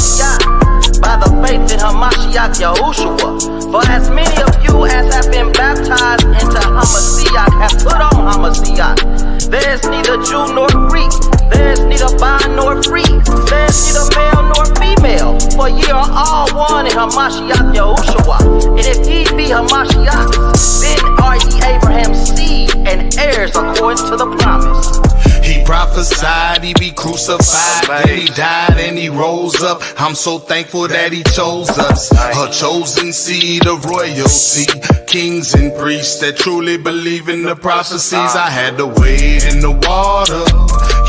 Hamashiach, by the faith in Hamashiach Yahushua. For as many of you as have been baptized into Hamashiach have put on Hamashiach. There is neither Jew nor Greek, there is neither bond nor free, there is neither male nor female, for ye are all one in Hamashiach Yahushua. And if ye be Hamashiach, then are ye Abraham's seed and heirs according to the promise. He prophesied he be crucified, then he died and he rose up. I'm so thankful that he chose us, a chosen seed of royalty, kings and priests that truly believe in the prophecies. I had to wade in the water,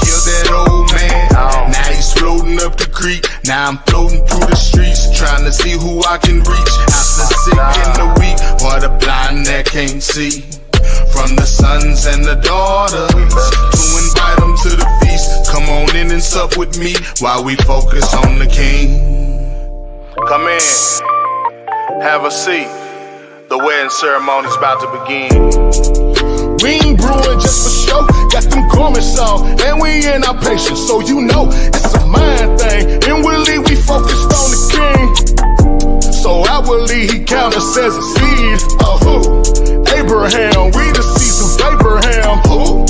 kill that old man. Now he's floating up the creek, now I'm floating through the streets, trying to see who I can reach. Out the sick and the weak, or the blind that can't see. From the sons and the daughters, to invite them to the feast. Come on in and sup with me while we focus on the King. Come in, have a seat. The wedding ceremony's about to begin. We ain't brewing just for show, got them garments on, and we in our patience, so you know it's a mind thing. Inwardly we focused on the King, so outwardly he count us as a seed of who? Abraham, we the seeds of Abraham. Who?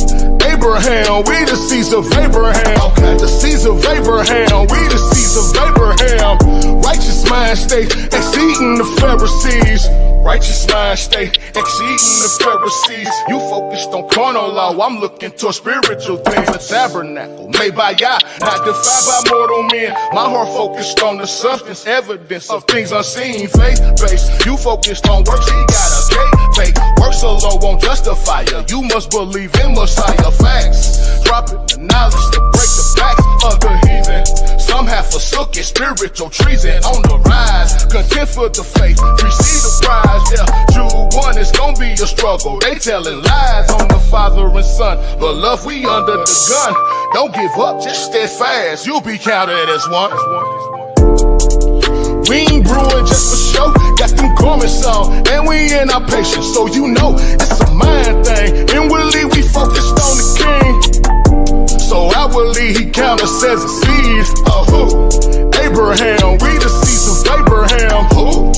Abraham, we the seeds of Abraham. Okay. The seeds of Abraham, we the seeds of Abraham. Righteous mind state, exceeding the Pharisees. Righteous mind state, exceeding the Pharisees. You focused on carnal law, I'm looking toward spiritual things. A tabernacle made by Yah, not defined by mortal men. My heart focused on the substance, evidence of things unseen. Faith-based, you focused on works, he got a cake. Fake works alone won't justify you. You must believe in Messiah. Facts, dropping the knowledge to break the backs of the heathen. Some have forsook it, spiritual treason on the rise. Content for the faith, receive the prize. Yeah, Jude 1, it's gonna be a struggle. They telling lies on the father and son, but love, we under the gun. Don't give up, just steadfast. You'll be counted as one. We ain't brewing just for show, got them garments on, and we in our patience, so you know it's a mind thing. Inwardly we focused on the King, so outwardly he count us as a seed of who? Abraham, we the seeds of Abraham. Who?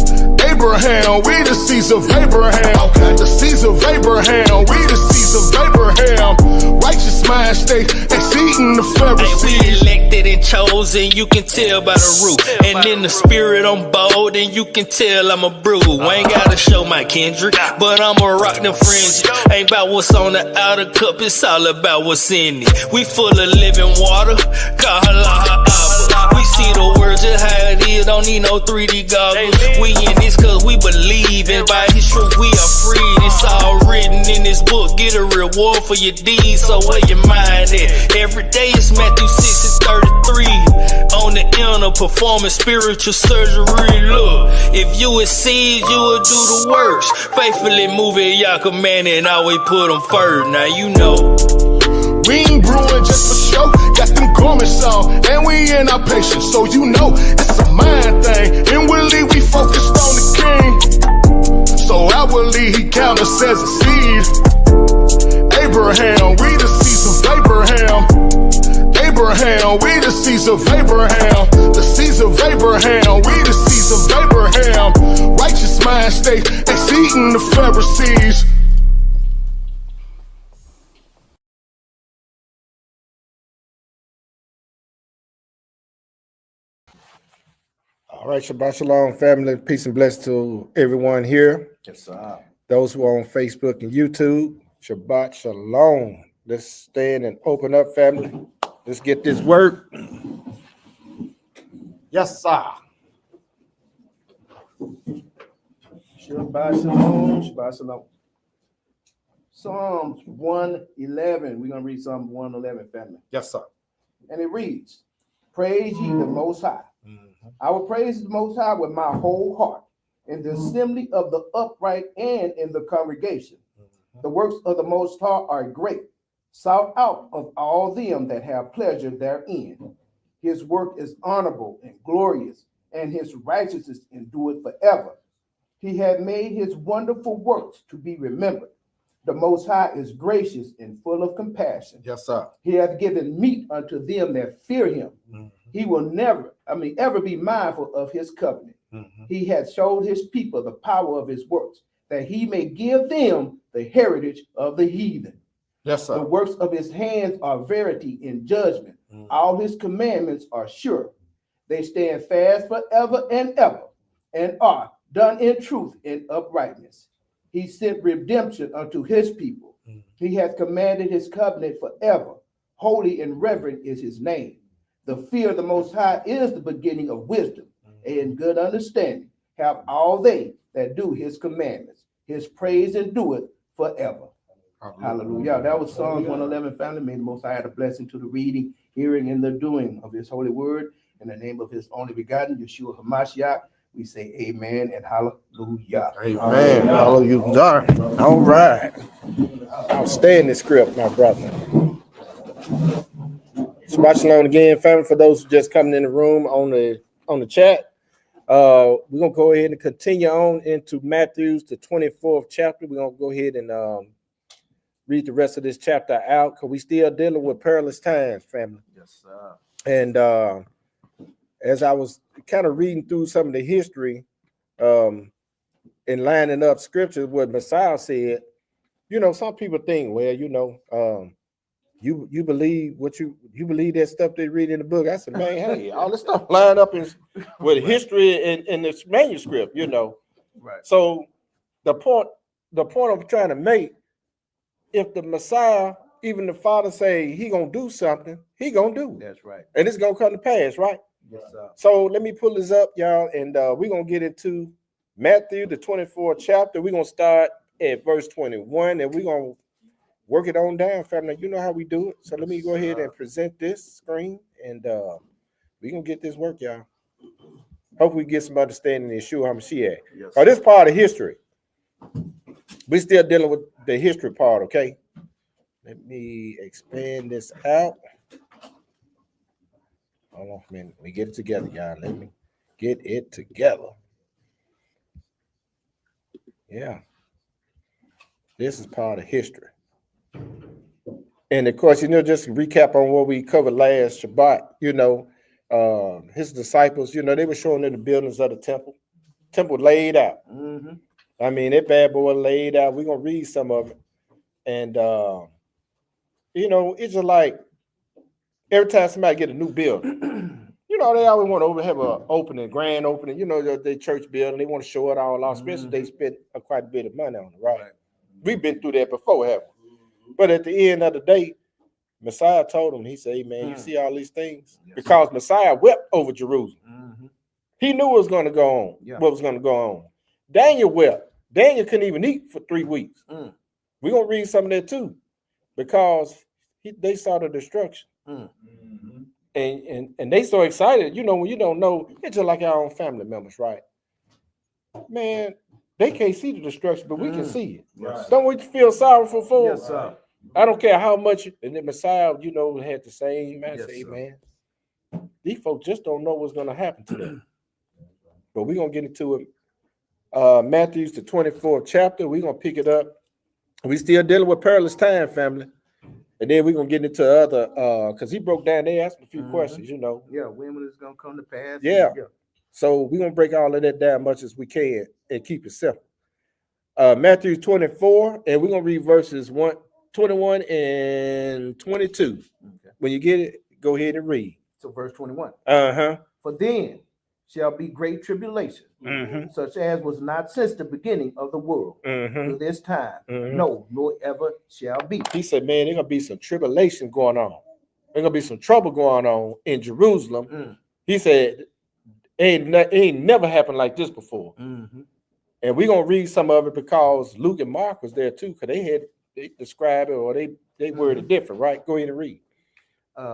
Abraham, we the seeds of Abraham. Okay. The seeds of Abraham, we the seeds of Abraham. Righteous mind state, exceeding the Pharisees. Hey, we elected and chosen, you can tell by the root. And in the spirit I'm bold, and you can tell I'm a brew. Ain't gotta show my kindred, but I'ma rock them fringes. Ain't about what's on the outer cup, it's all about what's in it. We full of living water, we see the words just how it is, don't need no 3D goggles. We in this cause we believe, and by his truth we are free. It's all written in this book, get a reward for your deeds, so where your mind at? Every day it's Matthew 6 and 33. On the inner performance, spiritual surgery, look. If you exceed, you will do the works. Faithfully move it, y'all command it, and always put them first. Now you know. We ain't brewing just for show, got them garments on, and we in our patience, so you know it's a mind thing. Inwardly we focused on the King, so outwardly he count us as a seed. Abraham, we the seeds of Abraham. Abraham, we the seeds of Abraham. The seeds of Abraham, we the seeds of Abraham. Righteous mind state, exceeding the Pharisees. All right, Shabbat Shalom, family. Peace and blessings to everyone here. Yes, sir. Those who are on Facebook and YouTube, Shabbat Shalom. Let's stand and open up, family. Let's get this work. Yes, sir. Shabbat Shalom. Shabbat Shalom. Psalms 111. We're going to read Psalm 111, family. Yes, sir. And it reads, praise ye the Most High. I will praise the Most High with my whole heart, in the assembly of the upright and in the congregation. The works of the Most High are great, sought out of all them that have pleasure therein. His work is honorable and glorious, and his righteousness endureth forever. He had made his wonderful works to be remembered. The Most High is gracious and full of compassion. Yes, sir. He hath given meat unto them that fear him. He will never, ever be mindful of his covenant. He hath showed his people the power of his works, that he may give them the heritage of the heathen. Yes, The sir. works of his hands are verity in judgment. All his commandments are sure. They stand fast forever and ever, and are done in truth and uprightness. He sent redemption unto his people. He hath commanded his covenant forever. Holy and reverent is his name. The fear of the Most High is the beginning of wisdom, and good understanding have all they that do his commandments. His praise endureth forever. Hallelujah. That was Psalms 111, family. May the Most High add a blessing to the reading, hearing, and the doing of his holy word. In the name of his only begotten, Yeshua HaMashiach, we say amen and hallelujah. Amen. Hallelujah. All right. Outstanding script, my brother. Shabbat shalom again, family. For those who just coming in the room on the chat, we're gonna go ahead and continue on into Matthew's the 24th chapter. We're gonna go ahead and read the rest of this chapter out because we still dealing with perilous times, family. Yes, sir. And as I was kind of reading through some of the history and lining up scriptures, what Messiah said, some people think, well, you believe what you believe that stuff they read in the book. I said, man, hey, all this stuff line up with history in this manuscript, Right. So the point I'm trying to make, if the Messiah, even the Father say he gonna do something, he gonna do it. That's right. And it's gonna come to pass, right? Yes, sir. So let me pull this up, y'all, and we're gonna get into Matthew, the 24th chapter. We're gonna start at verse 21, and we're gonna work it on down, family. You know how we do it. So let me go ahead and present this screen, and we're gonna get this work, y'all. Hope we get some understanding in Yeshua HaMashiach. Yes, Oh, this part of history. We're still dealing with the history part, okay? Let me expand this out. Hold on a minute. Let me get it together, y'all. Let me get it together. Yeah. This is part of history. And of course, just to recap on what we covered last Shabbat, his disciples, they were showing them the buildings of the temple. Temple laid out. Mm-hmm. I mean, that bad boy laid out. We're going to read some of it. And, it's just like every time somebody get a new building, they always want to have an grand opening, the church building. They want to show it all off, especially they spent quite a bit of money on it, right? We've been through that before, haven't we? But at the end of the day, Messiah told him, he said, hey, man, you see all these things? Yes, because Messiah wept over Jerusalem. Mm-hmm. He knew what was going to go on, what was going to go on. Daniel wept. Daniel couldn't even eat for 3 weeks. We're going to read some of that too, because they saw the destruction. Mm-hmm. And they so excited, when you don't know, it's just like our own family members, right? Man, they can't see the destruction, but we can see it. Yes. Don't we feel sorrowful for them? Yes, sir. I don't care how much, and the Messiah, had the same man say, man, these folks just don't know what's going to happen to them. But we're going to get into it. Matthew's the 24th chapter. We're going to pick it up. We still dealing with perilous time, family. And then we're going to get into other, because he broke down, they asked a few questions, Yeah, when is it going to come to pass? Yeah. So we're going to break all of that down much as we can and keep it simple. Matthew 24, and we're going to read verses 21 and 22. Okay. When you get it, go ahead and read. So verse 21. Uh-huh. For then shall be great tribulation, such as was not since the beginning of the world to this time, no, nor ever shall be. He said, man, there's going to be some tribulation going on. There's going to be some trouble going on in Jerusalem. He said, it ain't never happened like this before. And we're going to read some of it because Luke and Mark was there too, because they describe it or they worded it different, right? Go ahead and read.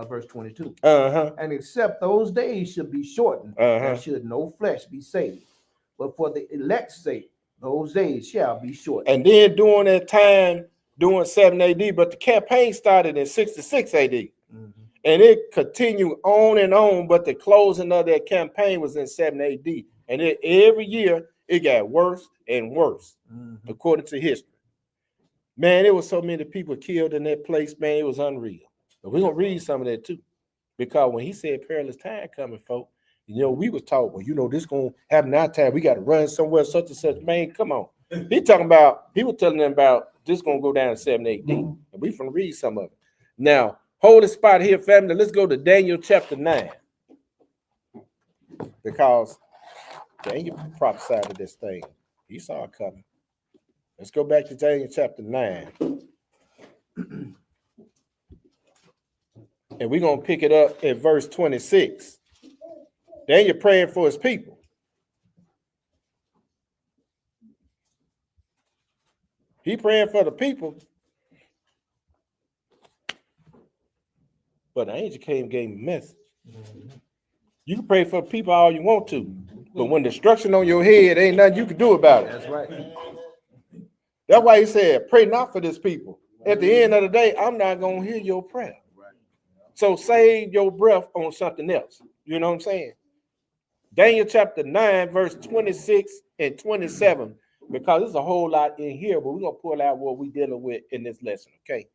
Verse 22. And except those days should be shortened, there should no flesh be saved. But for the elect's sake, those days shall be shortened. And then during that time, during 7 AD, but the campaign started in 66 AD. And it continued on, but the closing of that campaign was in 7 AD. And every year, it got worse and worse, according to history. Man, there was so many people killed in that place, man, it was unreal. But we're going to read some of that too. Because when he said perilous time coming, folks, we was taught, well, this gonna happen our time. We got to run somewhere, such and such. Man, come on. He was telling them about this gonna go down 7 AD. And we finna read some of it. Now, hold the spot here, family. Let's go to Daniel chapter 9. Because Daniel prophesied of this thing. He saw it coming. Let's go back to Daniel chapter 9. And we're going to pick it up at verse 26. Daniel praying for his people. He praying for the people. But the angel came and gave him a message. You can pray for people all you want to. But when destruction on your head, ain't nothing you can do about it. That's right. That's why he said, pray not for this people. At the end of the day, I'm not going to hear your prayer. So save your breath on something else. You know what I'm saying? Daniel chapter 9, verse 26 and 27, because there's a whole lot in here, but we're going to pull out what we're dealing with in this lesson. Okay.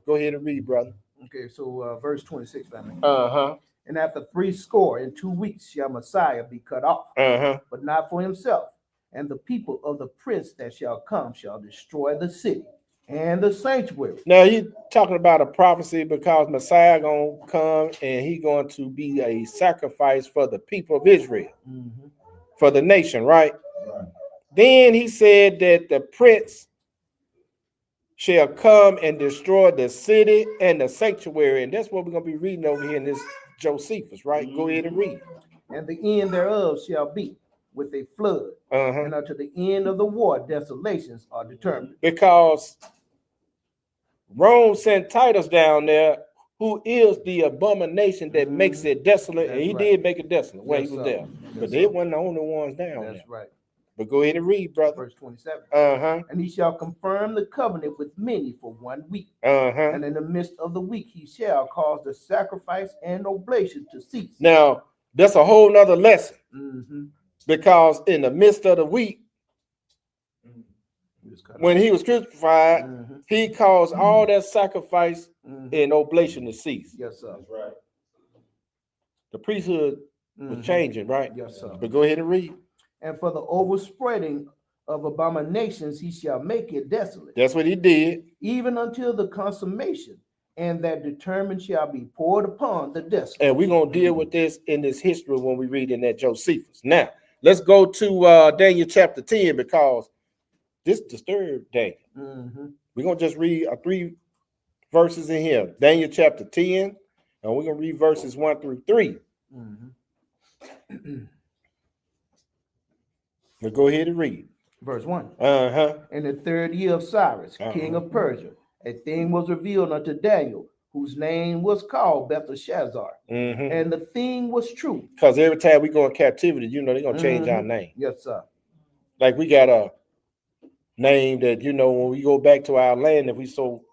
Go ahead and read, brother. Okay, so verse 26, family. Uh-huh. And after 62 weeks shall Messiah be cut off, but not for himself. And the people of the prince that shall come shall destroy the city and the sanctuary. Now he's talking about a prophecy because Messiah gonna come and he going to be a sacrifice for the people of Israel, for the nation, right? Then he said that the prince shall come and destroy the city and the sanctuary, and that's what we're gonna be reading over here in this Josephus, right? Go ahead and read. And the end thereof shall be with a flood, and unto the end of the war desolations are determined. Because Rome sent Titus down there, who is the abomination that makes it desolate, and he did make it desolate when he was there. But they weren't the only ones down there. That's right. But go ahead and read, brother. Verse 27. And he shall confirm the covenant with many for 1 week. And in the midst of the week he shall cause the sacrifice and oblation to cease. Now, that's a whole nother lesson. Because in the midst of the week, when he was crucified, he caused all that sacrifice and oblation to cease. Yes, sir. That's right. The priesthood was changing, right? Yes, sir. But go ahead and read. And for the overspreading of abominations, he shall make it desolate. That's what he did. Even until the consummation, and that determined shall be poured upon the desolate. And we're going to deal with this in this history when we read in that Josephus. Now, let's go to Daniel chapter 10, because this disturbed Daniel. We're going to just read 3 verses in here. Daniel chapter 10, and we're going to read verses 1 through 3. Now go ahead and read. Verse 1. In the 3rd year of Cyrus, king of Persia, a thing was revealed unto Daniel, whose name was called Belteshazzar. And the thing was true. Because every time we go in captivity, they're going to change our name. Yes, sir. Like we got a name that, when we go back to our land, if we so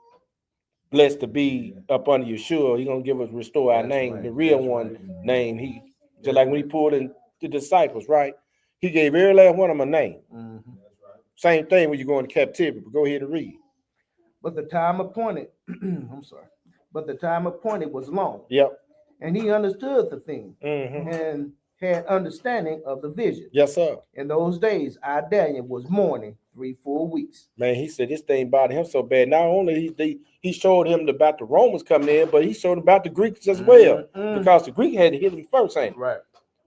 blessed to be up under Yeshua, he's going to restore our name, the real name. Just like when he pulled in the disciples, right? He gave every last one of them a name. Same thing when you go into captivity. But go ahead and read. But the time appointed, but the time appointed was long. Yep. And he understood the thing and had understanding of the vision. Yes, sir. In those days, I, Daniel, was mourning 3 full weeks. Man, he said this thing bothered him so bad. Not only he showed him about the Romans coming in, but he showed him about the Greeks as well. Because the Greek had to hit him first, ain't it? Right.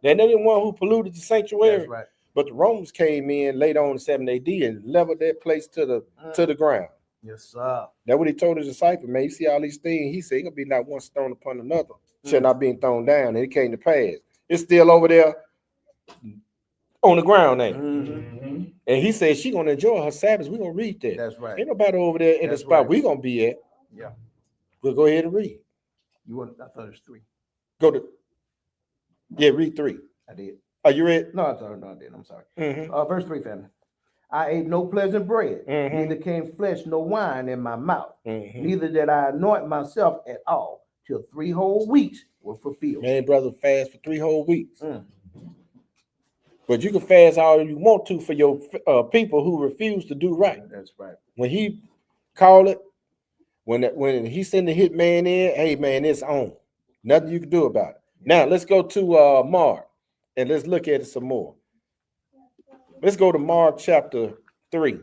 They're the one who polluted the sanctuary. That's right. But the Romans came in later on in 7 AD and leveled that place to the ground. Yes, sir. That's what he told his disciples, man. You see all these things. He said, "It's gonna be not one stone upon another, shall not being thrown down." And it came to pass. It's still over there on the ground, ain't it? And he said she's gonna enjoy her Sabbath. We're gonna read that. That's right. Ain't nobody over there in the spot we're gonna be at. Yeah. We'll go ahead and read. You want? I thought it was 3. Read 3. I did. Are you ready? No, I didn't. I'm sorry. Verse 3, family. I ate no pleasant bread, neither came flesh nor wine in my mouth, neither did I anoint myself at all, till 3 whole weeks were fulfilled. Man, brother, fast for 3 whole weeks. But you can fast all you want to for your people who refuse to do right. That's right. When he called it, when he sent the hitman in, hey man, it's on. Nothing you can do about it. Now let's go to Mark and let's look at it some more. Let's go to Mark chapter 3.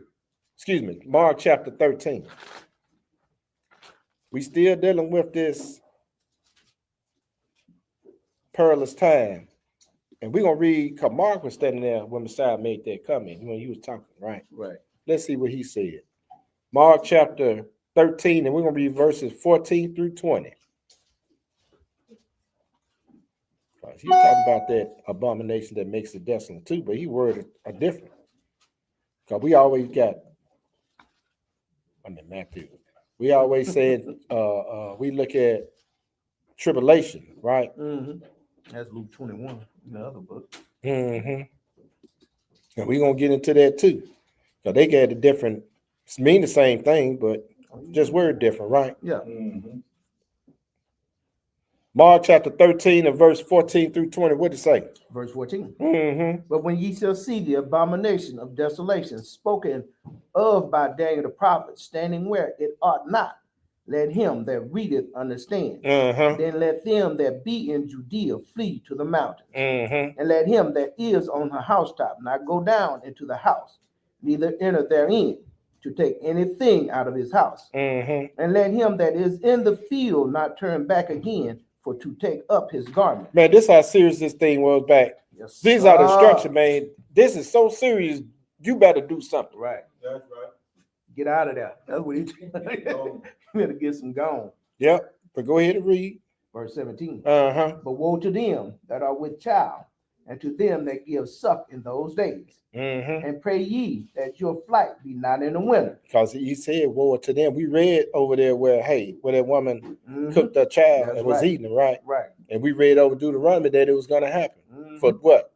Excuse me, Mark chapter 13. We still dealing with this perilous time. And we're gonna read, because Mark was standing there when Messiah made that comment when he was talking, right? Right. Let's see what he said. Mark chapter 13, and we're gonna read verses 14 through 20. He talked about that abomination that makes it desolate too, but he worded a different. Because we always got, Matthew. We always said we look at tribulation, right? Mm-hmm. That's Luke 21 in the other book. Mm-hmm. And we're gonna get into that too. Because they got a different, mean the same thing, but just word different, right? Yeah. Mm-hmm. Mark chapter 13 and verse 14 through 20. What did it say? Verse 14. Mm-hmm. But when ye shall see the abomination of desolation spoken of by Daniel the prophet, standing where it ought not, let him that readeth understand. Uh-huh. Then let them that be in Judea flee to the mountains. Mm-hmm. And let him that is on her housetop not go down into the house, neither enter therein to take anything out of his house. Mm-hmm. And let him that is in the field not turn back again for to take up his garment. Man, this is how serious this thing was back. Yes, These are the instructions, man. This is so serious. You better do something. Right. That's right. Get out of there. That's what he You better get some gone. Yep. But go ahead and read. Verse 17. Uh-huh. But woe to them that are with child, and to them that give suck in those days. Mm-hmm. And pray ye that your flight be not in the winter. Because he said, woe to them. We read over there where that woman cooked her child That's and was right. eating it, right? Right. And we read over Deuteronomy that it was going to happen. Mhm. For what?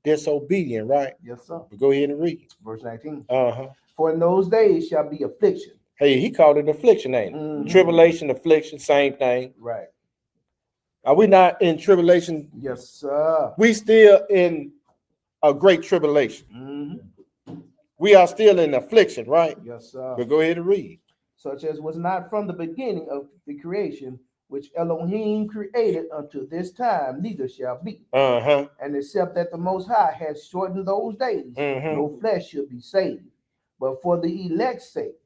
Disobedient, right? Yes, sir. But go ahead and read. Verse 19. Uh-huh. For in those days shall be affliction. Hey, he called it affliction, ain't it? Mhm. Tribulation, affliction, same thing. Right. Are we not in tribulation? Yes, sir. We still in a great tribulation. Mhm. We are still in affliction, right? Yes, sir. But go ahead and read. Such as was not from the beginning of the creation, which Elohim created unto this time, neither shall be. Uh-huh. And except that the Most High has shortened those days, Mhm. no flesh should be saved. But for the elect's sake,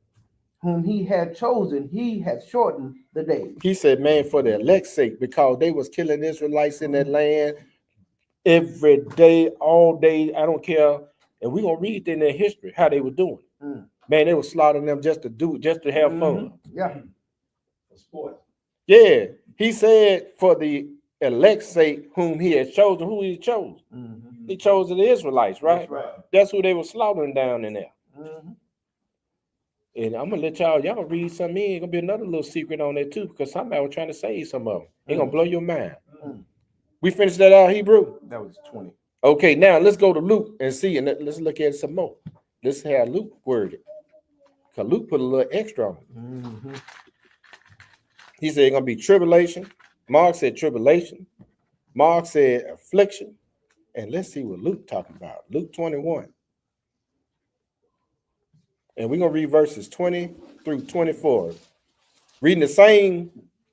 whom he had chosen, he hath shortened the days. He said, man, for the elect's sake, because they was killing Israelites in that land every day, all day. I don't care. And we're gonna read in their history how they were doing. Mm. Man, they were slaughtering them just to have fun. Yeah. For sport. Yeah. He said, for the elect's sake, whom he has chosen, who he chose. Mhm. He chose the Israelites, right? That's right. That's who they were slaughtering down in there. Mhm. And I'm gonna let y'all read something in. Gonna be another little secret on that too, because somebody was trying to save some of them. It's gonna blow your mind. Mm. We finished that out, Hebrew. That was 20. Okay, now let's go to Luke and see, and let's look at it some more. Let's have Luke worded. Because Luke put a little extra on it. Mhm. He said it's gonna be tribulation. Mark said tribulation. Mark said affliction. And let's see what Luke talking about. Luke 21. And we're gonna read verses 20 through 24. Reading the same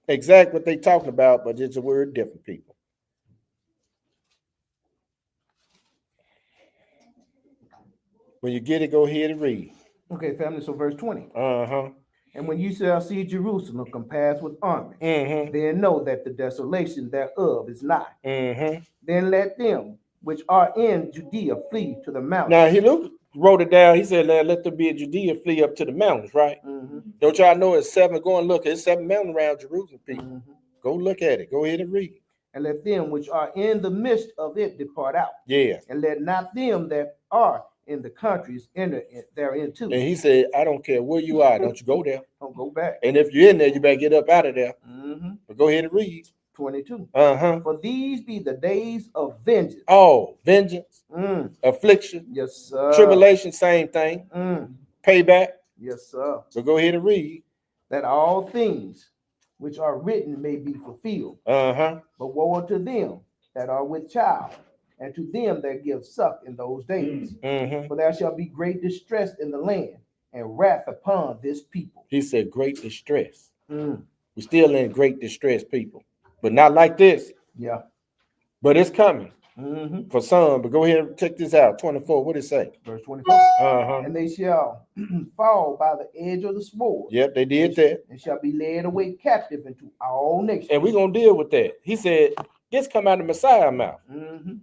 exact what they talking about, but it's a word different, people. When you get it, go ahead and read. Okay, family. So verse 20. Uh-huh. And when you shall see Jerusalem compassed with armies, Mm-hmm. then know that the desolation thereof is nigh. Mm-hmm. Then let them which are in Judea flee to the mountains. Now Luke wrote it down. He said, let there be a Judea flee up to the mountains, right? Mhm. Don't y'all know it's 7? Go and look. It's 7 mountains around Jerusalem, people. Mhm. Go look at it. Go ahead and read. And let them which are in the midst of it depart out. Yeah. And let not them that are in the countries enter therein too. And he said, I don't care where you are. Don't you go there. Don't go back. And if you're in there, you better get up out of there. Mhm. But go ahead and read. 22. Uh-huh. For these be the days of vengeance. Oh, vengeance, Mm. affliction, Yes, sir. tribulation, same thing. Mm. Payback. Yes, sir. So go ahead and read. That all things which are written may be fulfilled. Uh-huh. But woe unto them that are with child, and to them that give suck in those days. Mm-hmm. For there shall be great distress in the land, and wrath upon this people. He said great distress. Mm. We're still in great distress, people. but not like this. Yeah. But it's coming Mm-hmm. for some. But go ahead and check this out. 24. What did it say? Verse 24. Uh-huh. And they shall fall by the edge of the sword. Yep, they did that. And shall be led away captive into all nations. And we're gonna deal with that. He said, this come out of Messiah's mouth. Mm-hmm.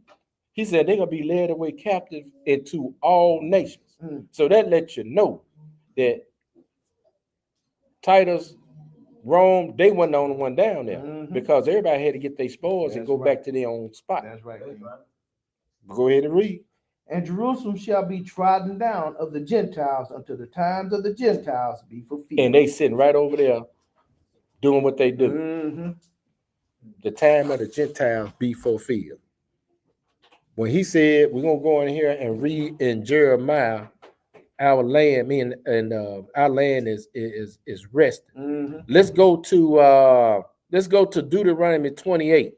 He said they're gonna be led away captive into all nations. Mm. So that lets you know that Titus, Rome, they wasn't the only one down there because everybody had to get their spoils and go back to their own spot. That's right. Go ahead and read. And Jerusalem shall be trodden down of the Gentiles until the times of the Gentiles be fulfilled. And they sitting right over there doing what they do. Mm-hmm. The time of the Gentiles be fulfilled. When he said, we're gonna go in here and read in Jeremiah, our land, our land is resting. Mm-hmm. Let's go to Deuteronomy 28.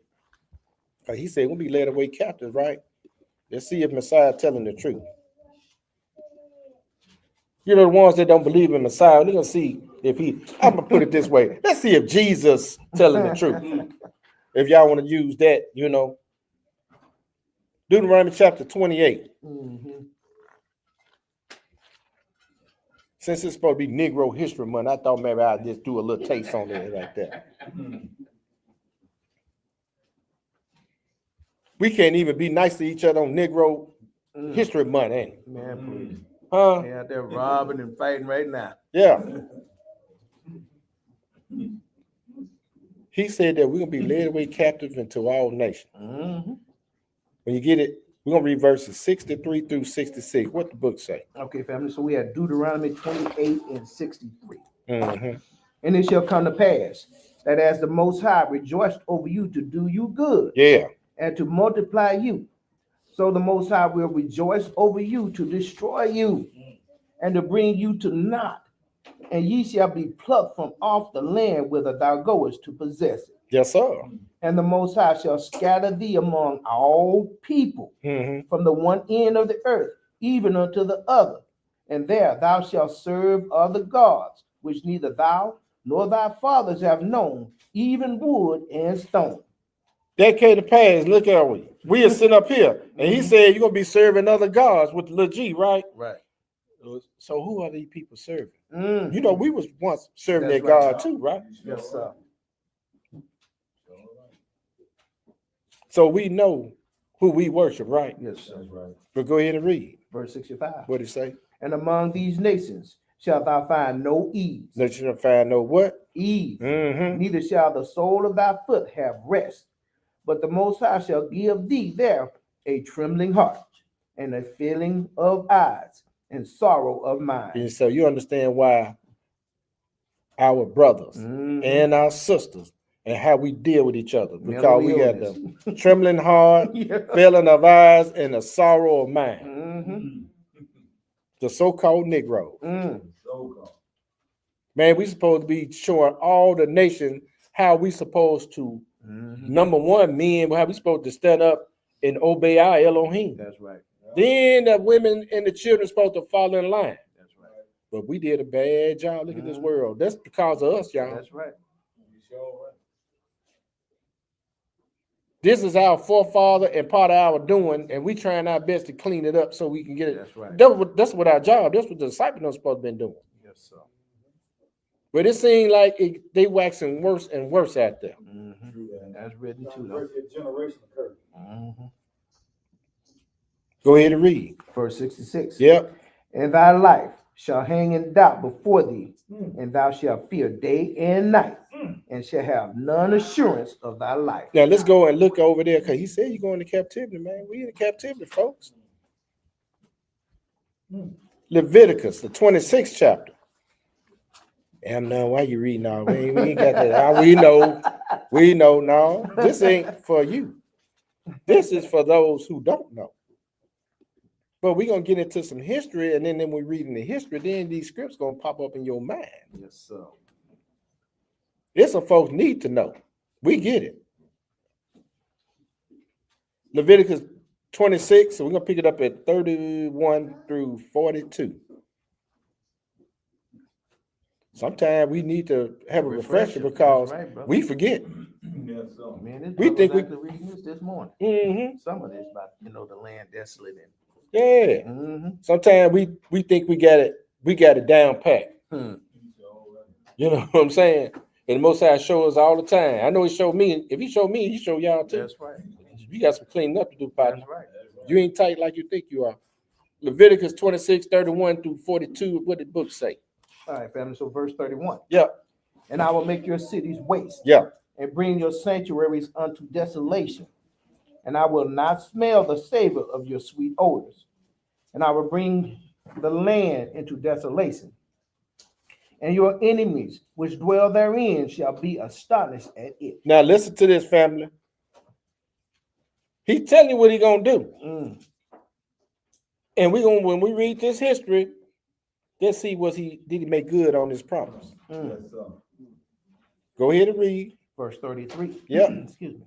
He said we'll be led away captive, right? Let's see if Messiah telling the truth. You know, the ones that don't believe in Messiah, they're gonna see if I'm gonna put it this way. Let's see if Jesus telling the truth. If y'all want to use that, you know. Deuteronomy chapter 28. Mm-hmm. Since it's supposed to be Negro History Month, I thought maybe I'd just do a little taste on it like that. We can't even be nice to each other on Negro History Month, ain't it? Man, please. Huh? They're out there robbing and fighting right now. Yeah. He said that we're going to be led away captive into all nations. Mm-hmm. When you get it, we're going to read verses 63 through 66. What the book say? Okay, family. So we have Deuteronomy 28 and 63. Mm-hmm. And it shall come to pass that as the Most High rejoiced over you to do you good, Yeah. and to multiply you, so the Most High will rejoice over you to destroy you and to bring you to naught. And ye shall be plucked from off the land whither thou goest to possess it. Yes, sir. And the Most High shall scatter thee among all people Mm-hmm. from the one end of the earth, even unto the other. And there thou shalt serve other gods, which neither thou nor thy fathers have known, even wood and stone. That came to pass. Look at we. We are sitting up here. And he said you're going to be serving other gods with the little G, right? Right. So who are these people serving? Mm. You know, we was once serving That's that right. God too, right? Yes, sir. So we know who we worship, right? Yes, sir. That's right. But go ahead and read. Verse 65. What did it say? And among these nations shalt thou find no ease. That you shall find no what? Ease. Mm-hmm. Neither shall the sole of thy foot have rest. But the Most High shall give thee there a trembling heart and a filling of eyes and sorrow of mind. And so you understand why our brothers and our sisters and how we deal with each other. Because we got the trembling heart, feeling of eyes, and a sorrow of mind. Mm-hmm. The so-called Negro. Mm. Man, we supposed to be showing all the nation how we supposed to, number one, men, how we supposed to stand up and obey our Elohim. That's right. Then the women and the children supposed to fall in line. That's right. But we did a bad job. Look at this world. That's because of us, y'all. That's right. This is our forefather and part of our doing, and we trying our best to clean it up so we can get it. That's right. That's what our job. That's what the disciples are supposed to be doing. Yes, sir. But it seems like they waxing worse and worse out there. Mm-hmm. That's written too, though. Mm-hmm. Go ahead and read. Verse 66. Yep. And thy life shall hang in doubt before thee, and thou shalt fear day and night, and shall have none assurance of thy life. Now let's go and look over there because he said you're going to captivity, man. We in captivity, folks. Leviticus, the 26th chapter. And now why you reading all? We ain't got that. We know. No, this ain't for you. This is for those who don't know. But we're gonna get into some history, and then we reading the history, then these scripts gonna pop up in your mind. Yes, sir. It's some folks need to know. We get it. Leviticus 26, so we're gonna pick it up at 31 through 42. Sometimes we need to have a refresher because right, we forget. Yeah. Man, We we think think reading this morning. Mm-hmm. Some of this about the land desolate and Yeah. Sometimes we think we got it down pat. You know what I'm saying? And the Most High show us all the time. I know he showed me. If he showed me, he showed y'all too. That's right. You got some cleaning up to do, partner. That's right. You ain't tight like you think you are. Leviticus 26:31 through 42. What did the book say? All right, family. So verse 31. Yeah. And I will make your cities waste. Yeah. And bring your sanctuaries unto desolation. And I will not smell the savor of your sweet odors. And I will bring the land into desolation. And your enemies which dwell therein shall be astonished at it. Now listen to this, family. He telling you what he gonna do. And when we read this history, let's see did he make good on his promise. Go ahead and read. Verse 33. Yeah. Excuse me.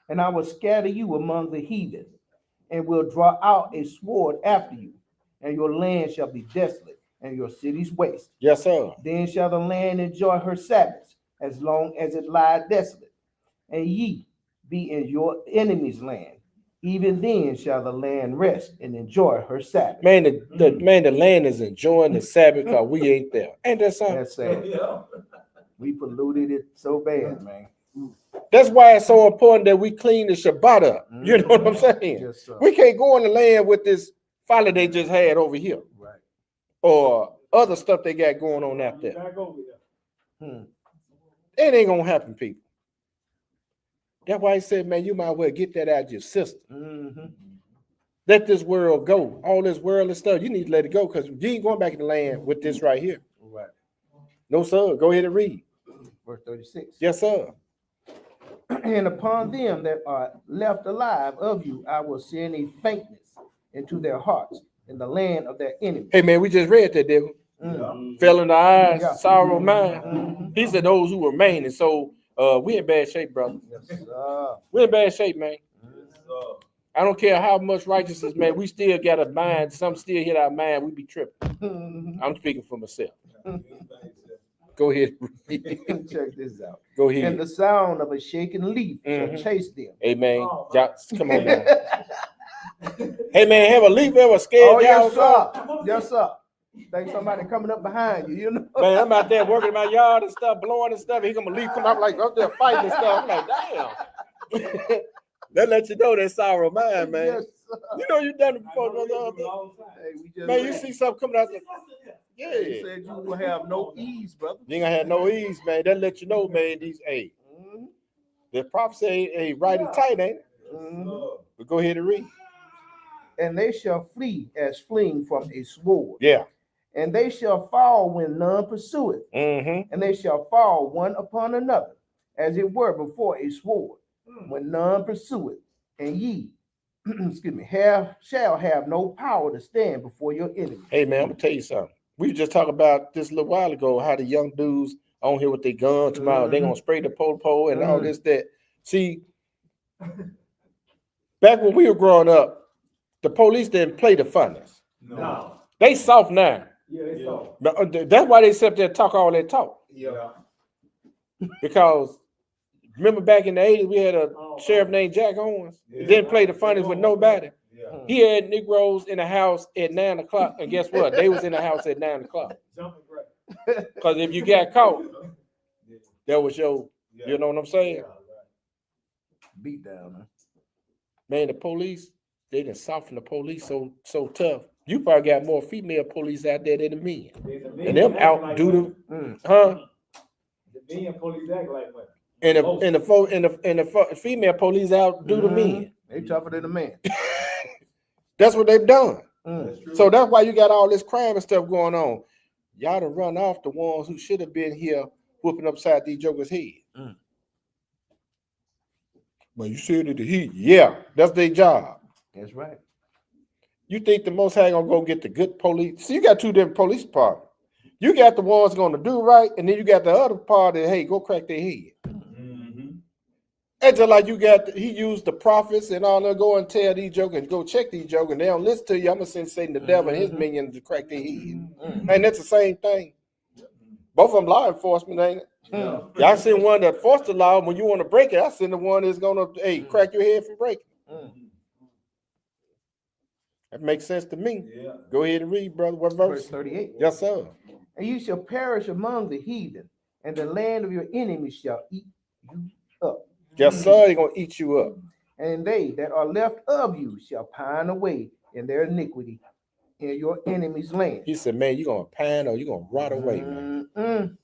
And I will scatter you among the heathen, and will draw out a sword after you, and your land shall be desolate, and your cities waste. Yes, sir. Then shall the land enjoy her Sabbaths, as long as it lie desolate, and ye be in your enemy's land. Even then shall the land rest and enjoy her Sabbath. Man, the land is enjoying the Sabbath because we ain't there. Ain't that something? That's sad. We polluted it so bad, man. That's why it's so important that we clean the Shabbat up. You know what I'm saying? Yes, sir. We can't go on the land with this folly they just had over here. Right. Or other stuff they got going on out there. It ain't gonna happen, people. That's why he said, man, you might well get that out of your system. Let this world go. All this worldly stuff, you need to let it go because you ain't going back in the land with this right here. Right. No, sir. Go ahead and read. Verse 36. Yes, sir. And upon them that are left alive of you, I will send a faintness into their hearts in the land of their enemies. Hey, man, we just read that, didn't we? Fell in the eyes, sorrow of mind. He said those who remain. And so we in bad shape, brother. Yes, We're in bad shape, man. I don't care how much righteousness, man. We still got a mind. Some still hit our mind. We be tripping. I'm speaking for myself. Go ahead. Check this out. Go ahead. And the sound of a shaken leaf shall chase them. Amen. Come on now. Hey, man, have a leaf ever scared y'all? Yes, sir. Yes, sir. Think somebody coming up behind you, you know? Man, I'm out there working in my yard and stuff, blowing and stuff. And he come a leaf come out like up there fighting and stuff. I'm like, damn. That let you know that sorrow of mine, man. Yes, sir. You know you done it before, brother. Hey, Man, you see something coming out there. Yeah. He said you will have no ease, brother. You ain't gonna have no ease, man. That let you know, man, the prophecy ain't right and tight, ain't it? But go ahead and read. And they shall flee as fleeing from a sword. Yeah. And they shall fall when none pursue it. And they shall fall one upon another, as it were before a sword, when none pursue it. And ye, excuse me, shall have no power to stand before your enemy. Hey, man, I'm gonna tell you something. We just talked about this a little while ago, how the young dudes on here with their guns tomorrow, they gonna spray the pole and all this, that. See, back when we were growing up, the police didn't play the funnest. No. They soft now. Yeah, they soft. That's why they sit there and talk all that talk. Yeah. Because remember back in the 80s, we had a sheriff named Jack Owens. He didn't play the funnest with nobody. Yeah. He had Negroes in the house at 9 o'clock, and guess what? They was in the house at 9 o'clock. Because if you got caught, that was your, you know what I'm saying? Beat down, man. Man, the police, they done soften the police so tough. You probably got more female police out there than the men. And them out do the, huh? The men police act like what? And the female police out do the men. They tougher than the man. That's what they've done. So that's why you got all this crime and stuff going on. Y'all done run off the ones who should have been here whooping upside these jokers' head. But you said it the heat. Yeah, that's their job. That's right. You think the Most High gonna go get the good police? See, you got two different police departments. You got the ones gonna do right, and then you got the other part that, hey, go crack their head. It's just like you got, he used the prophets and all that, go and tell these jokers, and go check these jokers, and they don't listen to you. I'm gonna send Satan the devil and his minions to crack their head. And that's the same thing. Both of them law enforcement, ain't it? Y'all send one that forced the law. When you want to break it, I send the one that's gonna crack your head from breaking. That makes sense to me. Yeah. Go ahead and read, brother. What Verse verse? 38. Yes, sir. And you shall perish among the heathen, and the land of your enemies shall eat you up. Yes, sir. They're gonna eat you up. And they that are left of you shall pine away in their iniquity in your enemy's land. He said, man, you're gonna pine or you're gonna rot away, man, Mm-mm.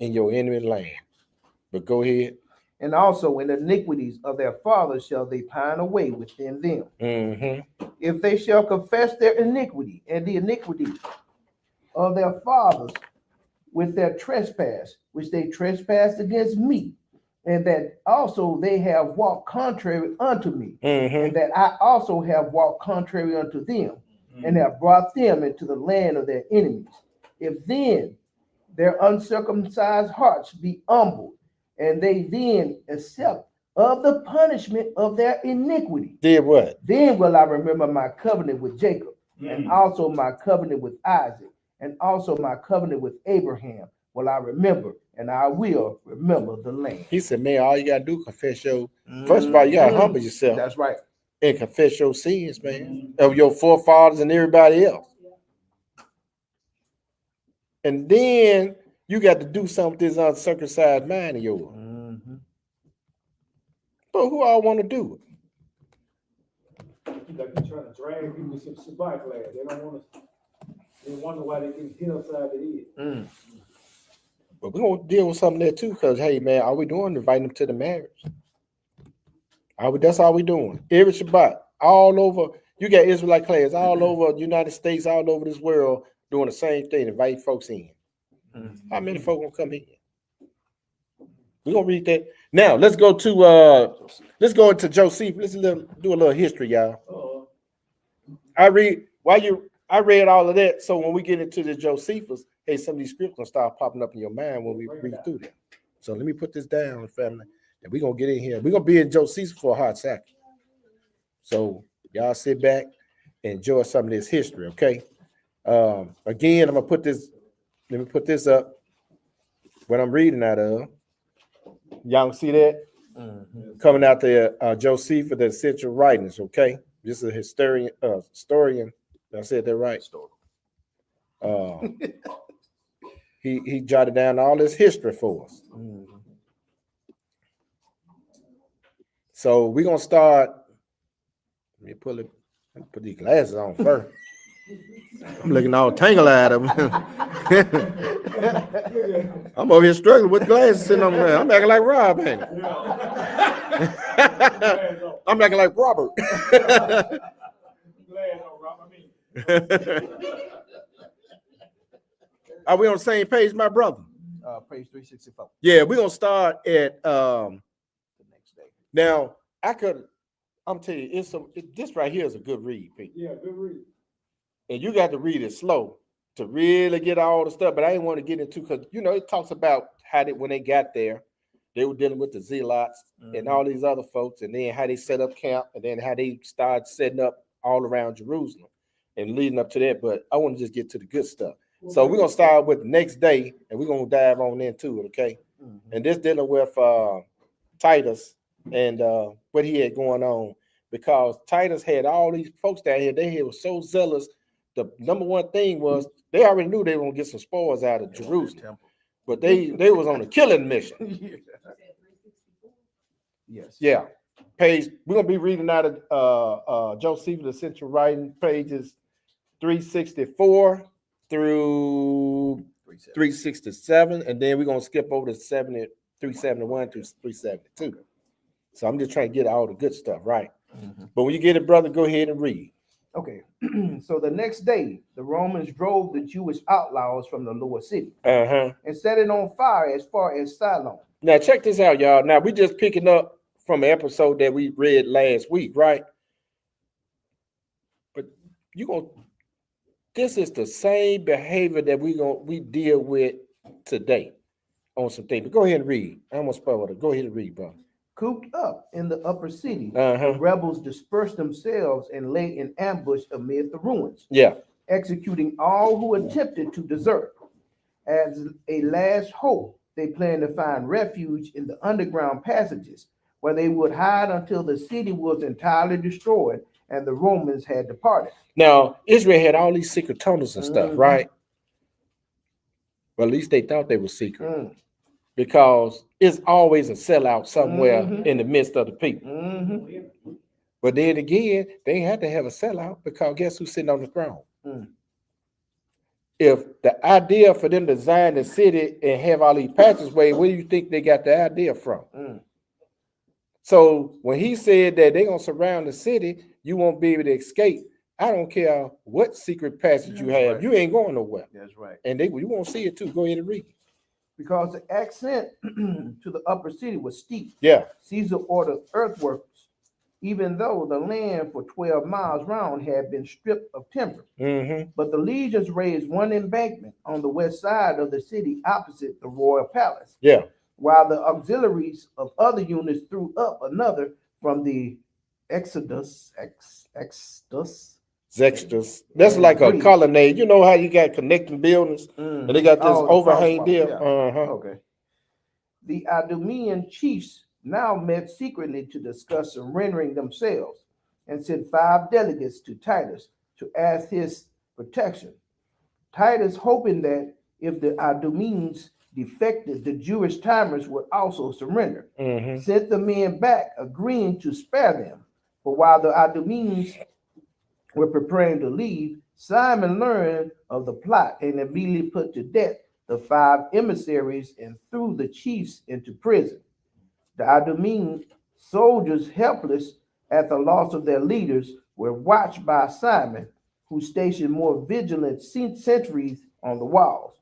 in your enemy land. But go ahead. And also in the iniquities of their fathers shall they pine away within them. Mm-hmm. If they shall confess their iniquity and the iniquity of their fathers with their trespass, which they trespassed against me, and that also they have walked contrary unto me, Mm-hmm. and that I also have walked contrary unto them, and have brought them into the land of their enemies. If then their uncircumcised hearts be humbled, and they then accept of the punishment of their iniquity, Did what? then will I remember my covenant with Jacob, and also my covenant with Isaac, and also my covenant with Abraham will I remember, and I will remember the land. He said, man, all you gotta do is confess your. First of all, you gotta humble yourself That's right. and confess your sins, man, of your forefathers and everybody else. And then you got to do something with this uncircumcised mind of yours. But who all want to do it? Like you're trying to drag people to Shabbat class. They don't want to. They wonder why they get hit upside the head. But we're gonna deal with something there too, because hey man, all we doing is inviting them to the marriage. That's all we doing. Every Shabbat, all over, you got Israelite class all over the United States, all over this world, doing the same thing, inviting folks in. How many folks gonna come in? We're gonna read that. Now let's go into Josephus. Let's do a little history, y'all. I read all of that. So when we get into the Josephus, hey, some of these scripts gonna start popping up in your mind when we read through them. So let me put this down, family. And we're gonna get in here. We're gonna be in Josephus for a hot second. So y'all sit back and enjoy some of this history, okay? Again, I'm gonna put this. Let me put this up. What I'm reading out of. Y'all see that? Coming out there, Josephus, the essential writings, okay? This is a historian. I said that right. He jotted down all this history for us. So we're gonna start. Let me put these glasses on first. I'm looking all tangled out of them. I'm over here struggling with glasses sitting on there. I'm acting like Rob, ain't I? I'm acting like Robert. Are we on the same page, my brother? Page 364. Yeah, we're gonna start at The next day. now. I'm telling you, this right here is a good read, people. Yeah, good read. And you got to read it slow to really get all the stuff. But I didn't want to get into, because it talks about how when they got there, they were dealing with the zealots and all these other folks, and then how they set up camp, and then how they started setting up all around Jerusalem and leading up to that. But I want to just get to the good stuff. So we're gonna start with the next day, and we're gonna dive on into it, okay? And this dealing with Titus and what he had going on, because Titus had all these folks down here. They were so zealous. The number one thing was they already knew they were gonna get some spoils out of Jerusalem, but they was on a killing mission. Yes. Yeah. Page. We're gonna be reading out of Josephus' essential writing, pages 364 through 367, and then we're gonna skip over to 371 through 372. So I'm just trying to get all the good stuff right. But when you get it, brother, go ahead and read. Okay. So the next day, the Romans drove the Jewish outlaws from the lower city and set it on fire as far as Siloam. Now check this out, y'all. Now we just picking up from an episode that we read last week, right? But this is the same behavior that we deal with today on some things. But go ahead and read. I'm gonna spell it. Go ahead and read, bro. Cooped up in the upper city, the rebels dispersed themselves and lay in ambush amid the ruins, executing all who attempted to desert. As a last hope, they planned to find refuge in the underground passages, where they would hide until the city was entirely destroyed and the Romans had departed. Now, Israel had all these secret tunnels and stuff, Mhm. right? Well, at least they thought they were secret. Mm. Because it's always a sellout somewhere Mhm. in the midst of the people. Mhm. But then again, they had to have a sellout because guess who's sitting on the throne? Mm. If the idea for them to design the city and have all these passageways, where do you think they got the idea from? Mm. So when he said that they're gonna surround the city, you won't be able to escape. I don't care what secret passage you have, right. you ain't going nowhere. That's right. And you won't see it too. Go ahead and read. Because the ascent to the upper city was steep, Yeah. Caesar ordered earthworks, even though the land for 12 miles round had been stripped of timber. Mm-hmm. But the legions raised one embankment on the west side of the city opposite the royal palace, Yeah. while the auxiliaries of other units threw up another from the Zextus. That's and like a breach. colonnade. You know how you got connecting buildings and they got this Oh, the overhang crosswalk, there? yeah. Uh-huh. Okay. The Idumean chiefs now met secretly to discuss surrendering themselves and sent 5 delegates to Titus to ask his protection. Titus, hoping that if the Idumeans defected, the Jewish timers would also surrender, Mm-hmm. sent the men back, agreeing to spare them. But while the Idumeans were preparing to leave, Simon learned of the plot and immediately put to death the 5 emissaries and threw the chiefs into prison. The Idumean soldiers, helpless at the loss of their leaders, were watched by Simon, who stationed more vigilant sentries on the walls.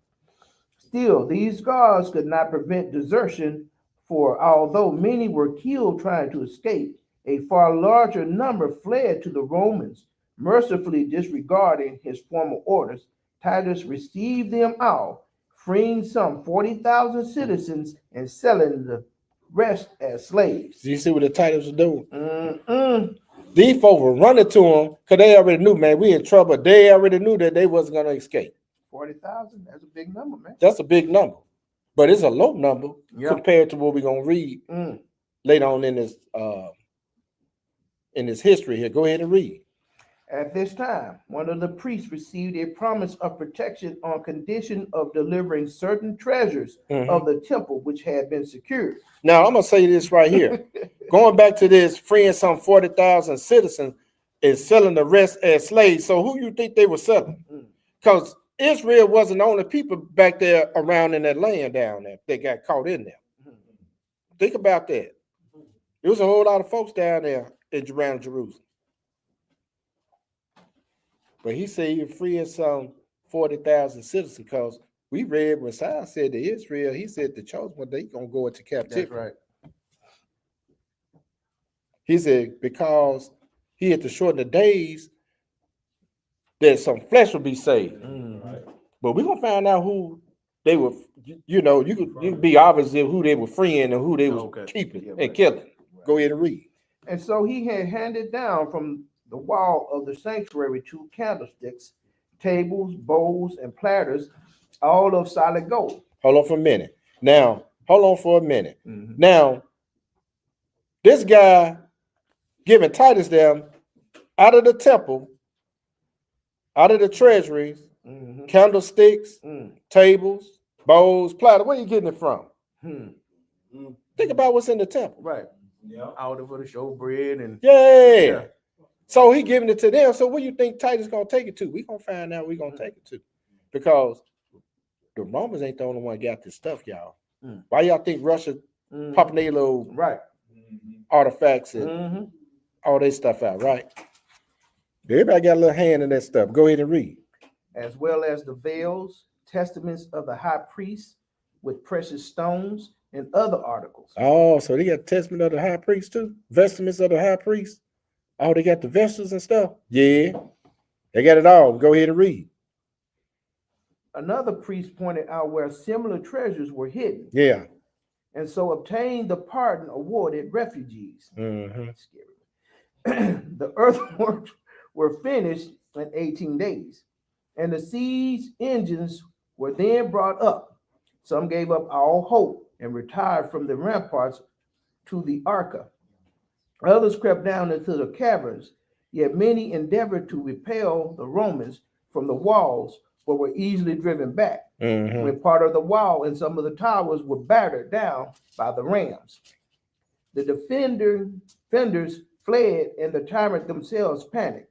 Still, these guards could not prevent desertion, for although many were killed trying to escape, a far larger number fled to the Romans. Mercifully disregarding his former orders, Titus received them all, freeing some 40,000 citizens and selling the rest as slaves. Do you see what the Titans were doing? Mm-mm. These folks were running to them because they already knew, man, we in trouble. They already knew that they wasn't going to escape. 40,000, that's a big number, man. That's a big number. But it's a low number Yeah. compared to what we're going to read Mm. later on in this history here. Go ahead and read. At this time, one of the priests received a promise of protection on condition of delivering certain treasures of the temple which had been secured. Now, I'm going to say this right here. Going back to this, freeing some 40,000 citizens and selling the rest as slaves. So who you think they were selling? Because Israel wasn't the only people back there around in that land down there that got caught in there. Think about that. There was a whole lot of folks down there around Jerusalem. But he said he was freeing some 40,000 citizens because we read when Messiah said to Israel, he said the chosen one, they going to go into captivity. That's right. He said because he had to shorten the days, that some flesh would be saved. Right. But we're going to find out who they were, you could be obvious of who they were freeing and who they was keeping and killing. Right. Go ahead and read. And so he had handed down from the wall of the sanctuary 2 candlesticks, tables, bowls, and platters, all of solid gold. Hold on for a minute. Now, Now, this guy giving Titus them out of the temple, out of the treasuries, candlesticks, tables, bowls, platters. Where are you getting it from? Think about what's in the temple. Right. Yeah. Out for the showbread and yeah. So he giving it to them. So where you think Titus gonna take it to? We gonna find out. We gonna take it to, because the Romans ain't the only one got this stuff, y'all. Why y'all think Russia popping their little artifacts and all their stuff out, right? Everybody got a little hand in that stuff. Go ahead and read. As well as the veils, testaments of the high priest with precious stones and other articles. Oh, so they got testament of the high priest too? Vestments of the high priest? Oh, they got the vestments and stuff? Yeah, they got it all. Go ahead and read. Another priest pointed out where similar treasures were hidden. Yeah. And so obtained the pardon awarded refugees. The earthworks were finished in 18 days, and the siege engines were then brought up. Some gave up all hope and retired from the ramparts to the Arca. Others crept down into the caverns, yet many endeavored to repel the Romans from the walls, but were easily driven back. When part of the wall and some of the towers were battered down by the rams. The defenders fled, and the tyrant themselves panicked.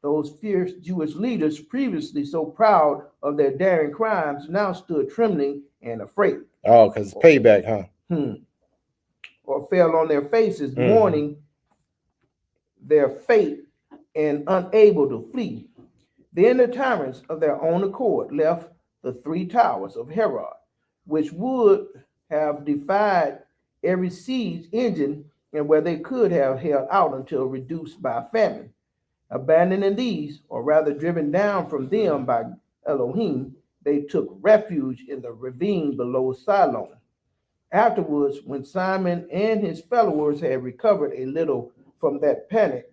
Those fierce Jewish leaders, previously so proud of their daring crimes, now stood trembling and afraid. Oh, because it's payback, huh? Or fell on their faces, mourning their fate and unable to flee. Then the tyrants of their own accord left the 3 towers of Herod, which would have defied every siege engine and where they could have held out until reduced by famine. Abandoning these, or rather driven down from them by Elohim, they took refuge in the ravine below Siloam. Afterwards, when Simon and his followers had recovered a little from their panic,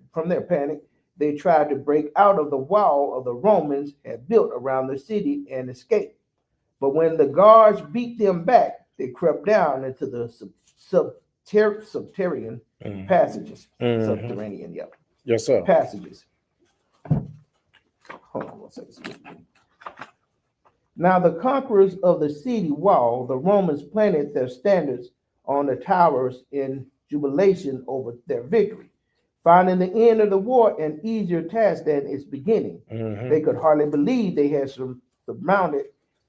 they tried to break out of the wall of the Romans had built around the city and escape. But when the guards beat them back, they crept down into the subterranean passages. Subterranean, yep. Yes, sir. Passages. Hold on one second. Now the conquerors of the city wall, the Romans planted their standards on the towers in jubilation over their victory. Finding the end of the war an easier task than its beginning, they could hardly believe they had surmounted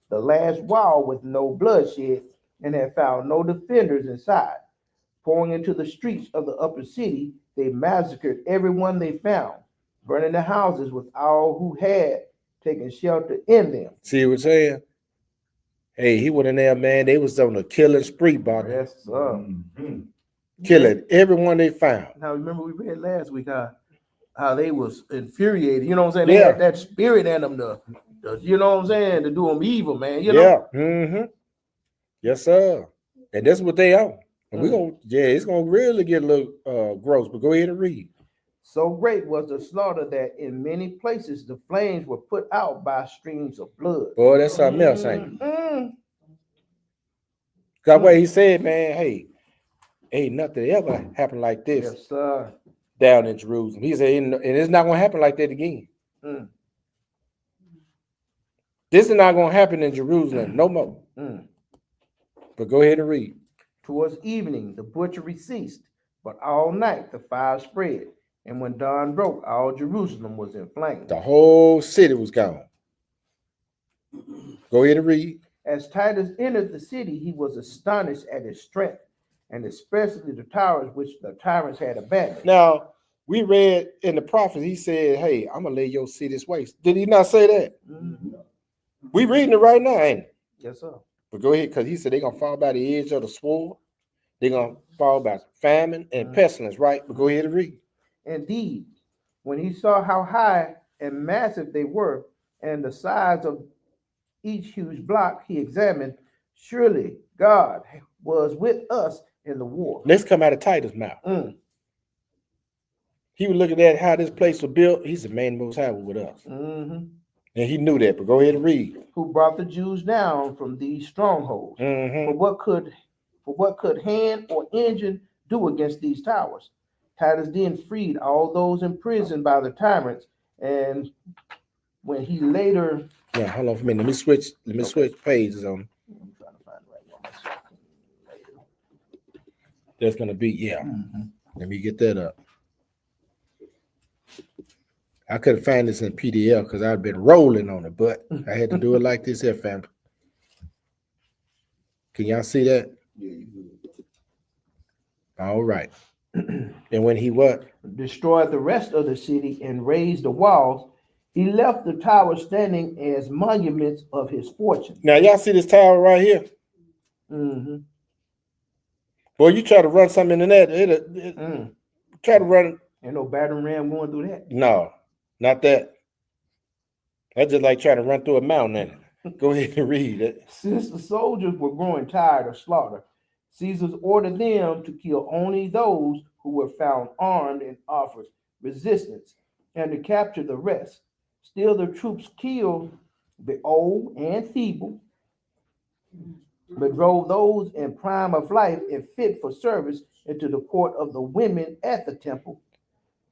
the last wall with no bloodshed and had found no defenders inside. Pouring into the streets of the upper city, they massacred everyone they found, burning the houses with all who had taken shelter in them. See what I'm saying? Hey, he went in there, man. They was on a killing spree, Bob. Yes, sir. Killing everyone they found. Now, remember we read last week how they was infuriated. You know what I'm saying? They Yeah. had that spirit in them to you know what I'm saying, to do them evil, man. You know? Yeah. Yes, sir. And that's what they are. And we're gonna, it's gonna really get a little gross, but go ahead and read. So great was the slaughter that in many places the flames were put out by streams of blood. Boy, that's something else, ain't it? Cause what he said, man, hey, ain't nothing ever happened like this Yes, sir. down in Jerusalem. He said, and it's not gonna happen like that again. This is not gonna happen in Jerusalem no more. But go ahead and read. Towards evening, the butchery ceased, but all night the fire spread. And when dawn broke, all Jerusalem was in flames. The whole city was gone. Go ahead and read. As Titus entered the city, he was astonished at its strength, and especially the towers which the tyrants had abandoned. Now, we read in the prophets, he said, hey, I'm going to lay your cities waste. Did he not say that? We reading it right now, ain't it? Yes, sir. But go ahead, because he said they're going to fall by the edge of the sword. They're going to fall by famine and pestilence, right? But go ahead and read. Indeed, when he saw how high and massive they were and the size of each huge block, he examined, surely God was with us in the war. Let's come out of Titus' mouth. He was looking at how this place was built. He said, man, the Most High was with us. And he knew that, but go ahead and read. Who brought the Jews down from these strongholds. For what could hand or engine do against these towers? Titus then freed all those imprisoned by the tyrants, and when he later hold on for a minute. Let me switch pages on. I'm trying to find the right one. That's gonna be Let me get that up. I couldn't find this in PDF because I'd been rolling on it, but I had to do it like this here, fam. Can y'all see that? All right. And when he what? Destroyed the rest of the city and razed the walls, he left the tower standing as monuments of his fortune. Now y'all see this tower right here? Boy, you try to run something in that, try to run. Ain't no battering ram going through that. No, not that. That's just like trying to run through a mountain in it. Go ahead and read it. Since the soldiers were growing tired of slaughter, Caesar ordered them to kill only those who were found armed and offered resistance, and to capture the rest. Still, the troops killed the old and feeble, but drove those in prime of life and fit for service into the court of the women at the temple.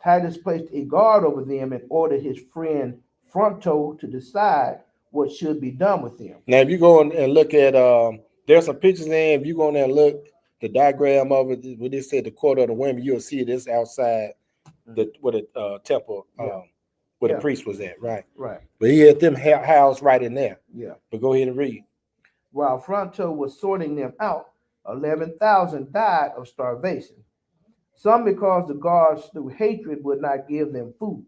Titus placed a guard over them and ordered his friend Fronto to decide what should be done with them. Now, if you go and look at, there's some pictures in. If you go in there and look, the diagram of it, when they said the court of the women, you'll see this outside where the temple, where the priest was at, right? Right. But he had them housed right in there. Yeah. But go ahead and read. While Fronto was sorting them out, 11,000 died of starvation. Some because the guards through hatred would not give them food.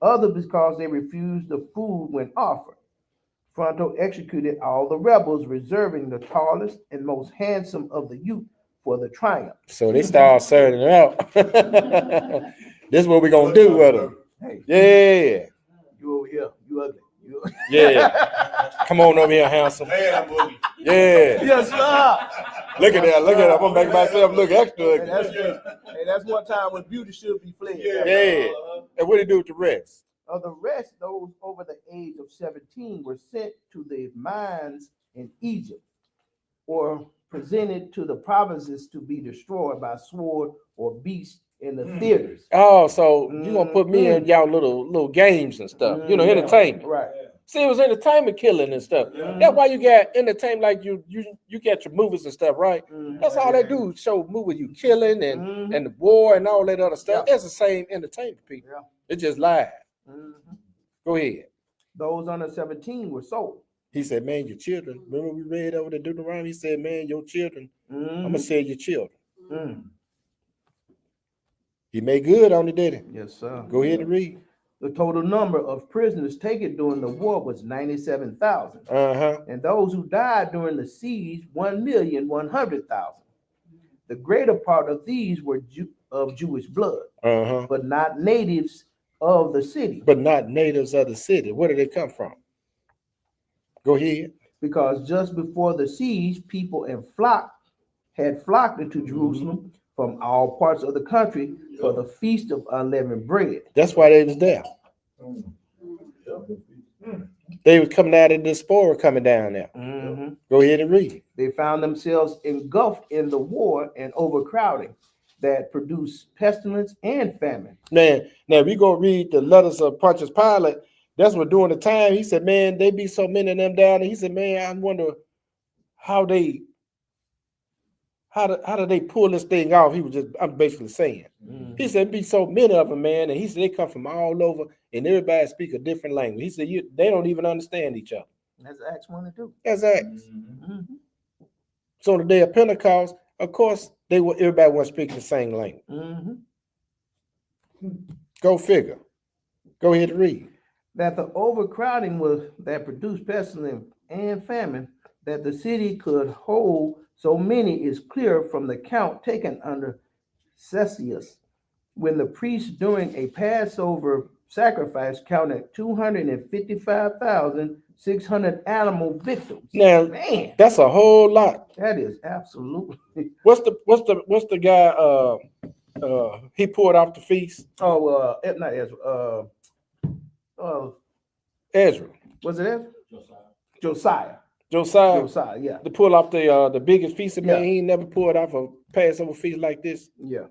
Others because they refused the food when offered. Fronto executed all the rebels, reserving the tallest and most handsome of the youth for the triumph. So they start serving it out. This is what we're going to do with them. Hey, Yeah. you over here, you ugly. You... Yeah. Come on over here, handsome. Yeah. Yes, sir. Look at that. Look at that. I'm going to make myself look extra. Hey, that's one time when beauty should be fled. Yeah. And what do you do with the rest? Of the rest, those over the age of 17 were sent to the mines in Egypt or presented to the provinces to be destroyed by sword or beast in the theaters. Oh, so you're going to put me in y'all little games and stuff. You know, entertainment. Right. See, it was entertainment killing and stuff. That's why you got entertainment, like you get your movies and stuff, right? That's all they do, show movies you killing and the war and all that other stuff. That's the same entertainment, people. It's just live. Go ahead. Those under 17 were sold. He said, man, your children. Remember we read over the Deuteronomy? He said, man, your children. I'm going to sell your children. He made good on it, didn't he? Yes, sir. Go ahead and read. The total number of prisoners taken during the war was 97,000. And those who died during the siege, 1,100,000. The greater part of these were of Jewish blood, but not natives of the city. But not natives of the city. Where did they come from? Go ahead. Because just before the siege, people had flocked into Jerusalem from all parts of the country for the feast of unleavened bread. That's why they was there. They was coming out of the diaspora coming down there. Go ahead and read. They found themselves engulfed in the war and overcrowding that produced pestilence and famine. Man, now we go read the letters of Pontius Pilate. That's what during the time he said, man, they be so many of them down. And he said, man, I wonder how do they pull this thing off? I'm basically saying. He said, be so many of them, man. And he said, they come from all over and everybody speak a different language. He said, they don't even understand each other. That's Acts 1 and 2. That's Acts. So on the day of Pentecost, of course, everybody was speaking the same language. Go figure. Go ahead and read. That the overcrowding that produced pestilence and famine, that the city could hold so many is clear from the count taken under Celsius, when the priests during a Passover sacrifice counted 255,600 animal victims. Now, man, that's a whole lot. That is absolutely. What's the guy? He poured off the feast. Oh, not Ezra. Ezra. Was it Ezra? Josiah. Josiah, yeah. To pull off the biggest feast of man, he ain't never pulled off a Passover feast like this. Yeah.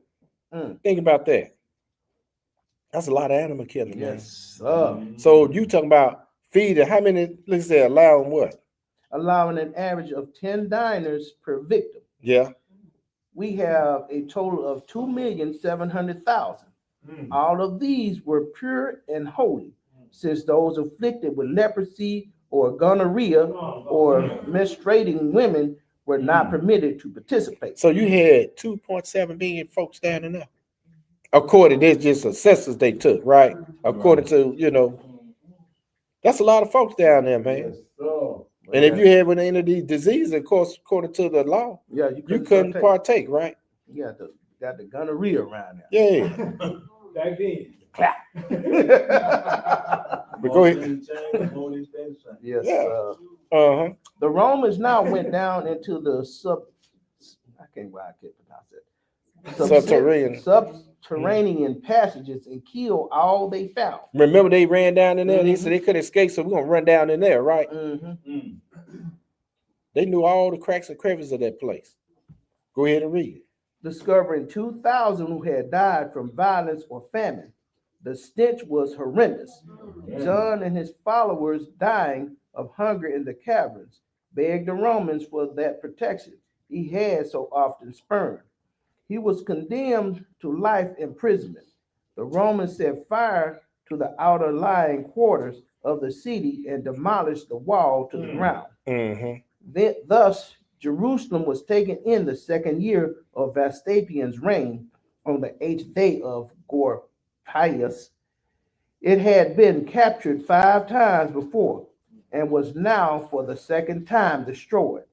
Think about that. That's a lot of animal killing, man. Yes. So you talking about feeding, how many, let's say, allowing what? Allowing an average of 10 diners per victim. Yeah. We have a total of 2,700,000. All of these were pure and holy, since those afflicted with leprosy or gonorrhea or menstruating women were not permitted to participate. So you had 2.7 million folks down in there. According to just a census they took, right? According to, that's a lot of folks down there, man. And if you had one of these diseases, of course, according to the law, you couldn't partake, right? Yeah, got the gonorrhea around there. Yeah. Back then. But go ahead. Yes. Yeah. The Romans now went down into the subterranean passages and killed all they found. Remember, they ran down in there. They said they couldn't escape, so we're gonna run down in there, right? They knew all the cracks and crevices of that place. Go ahead and read. Discovering 2,000 who had died from violence or famine. The stench was horrendous. John and his followers, dying of hunger in the caverns, begged the Romans for that protection he had so often spurned. He was condemned to life imprisonment. The Romans set fire to the outer lying quarters of the city and demolished the wall to the ground. Thus, Jerusalem was taken in the second year of Vespasian's reign on the 8th day of Gorpius. It had been captured 5 times before and was now for the second time destroyed.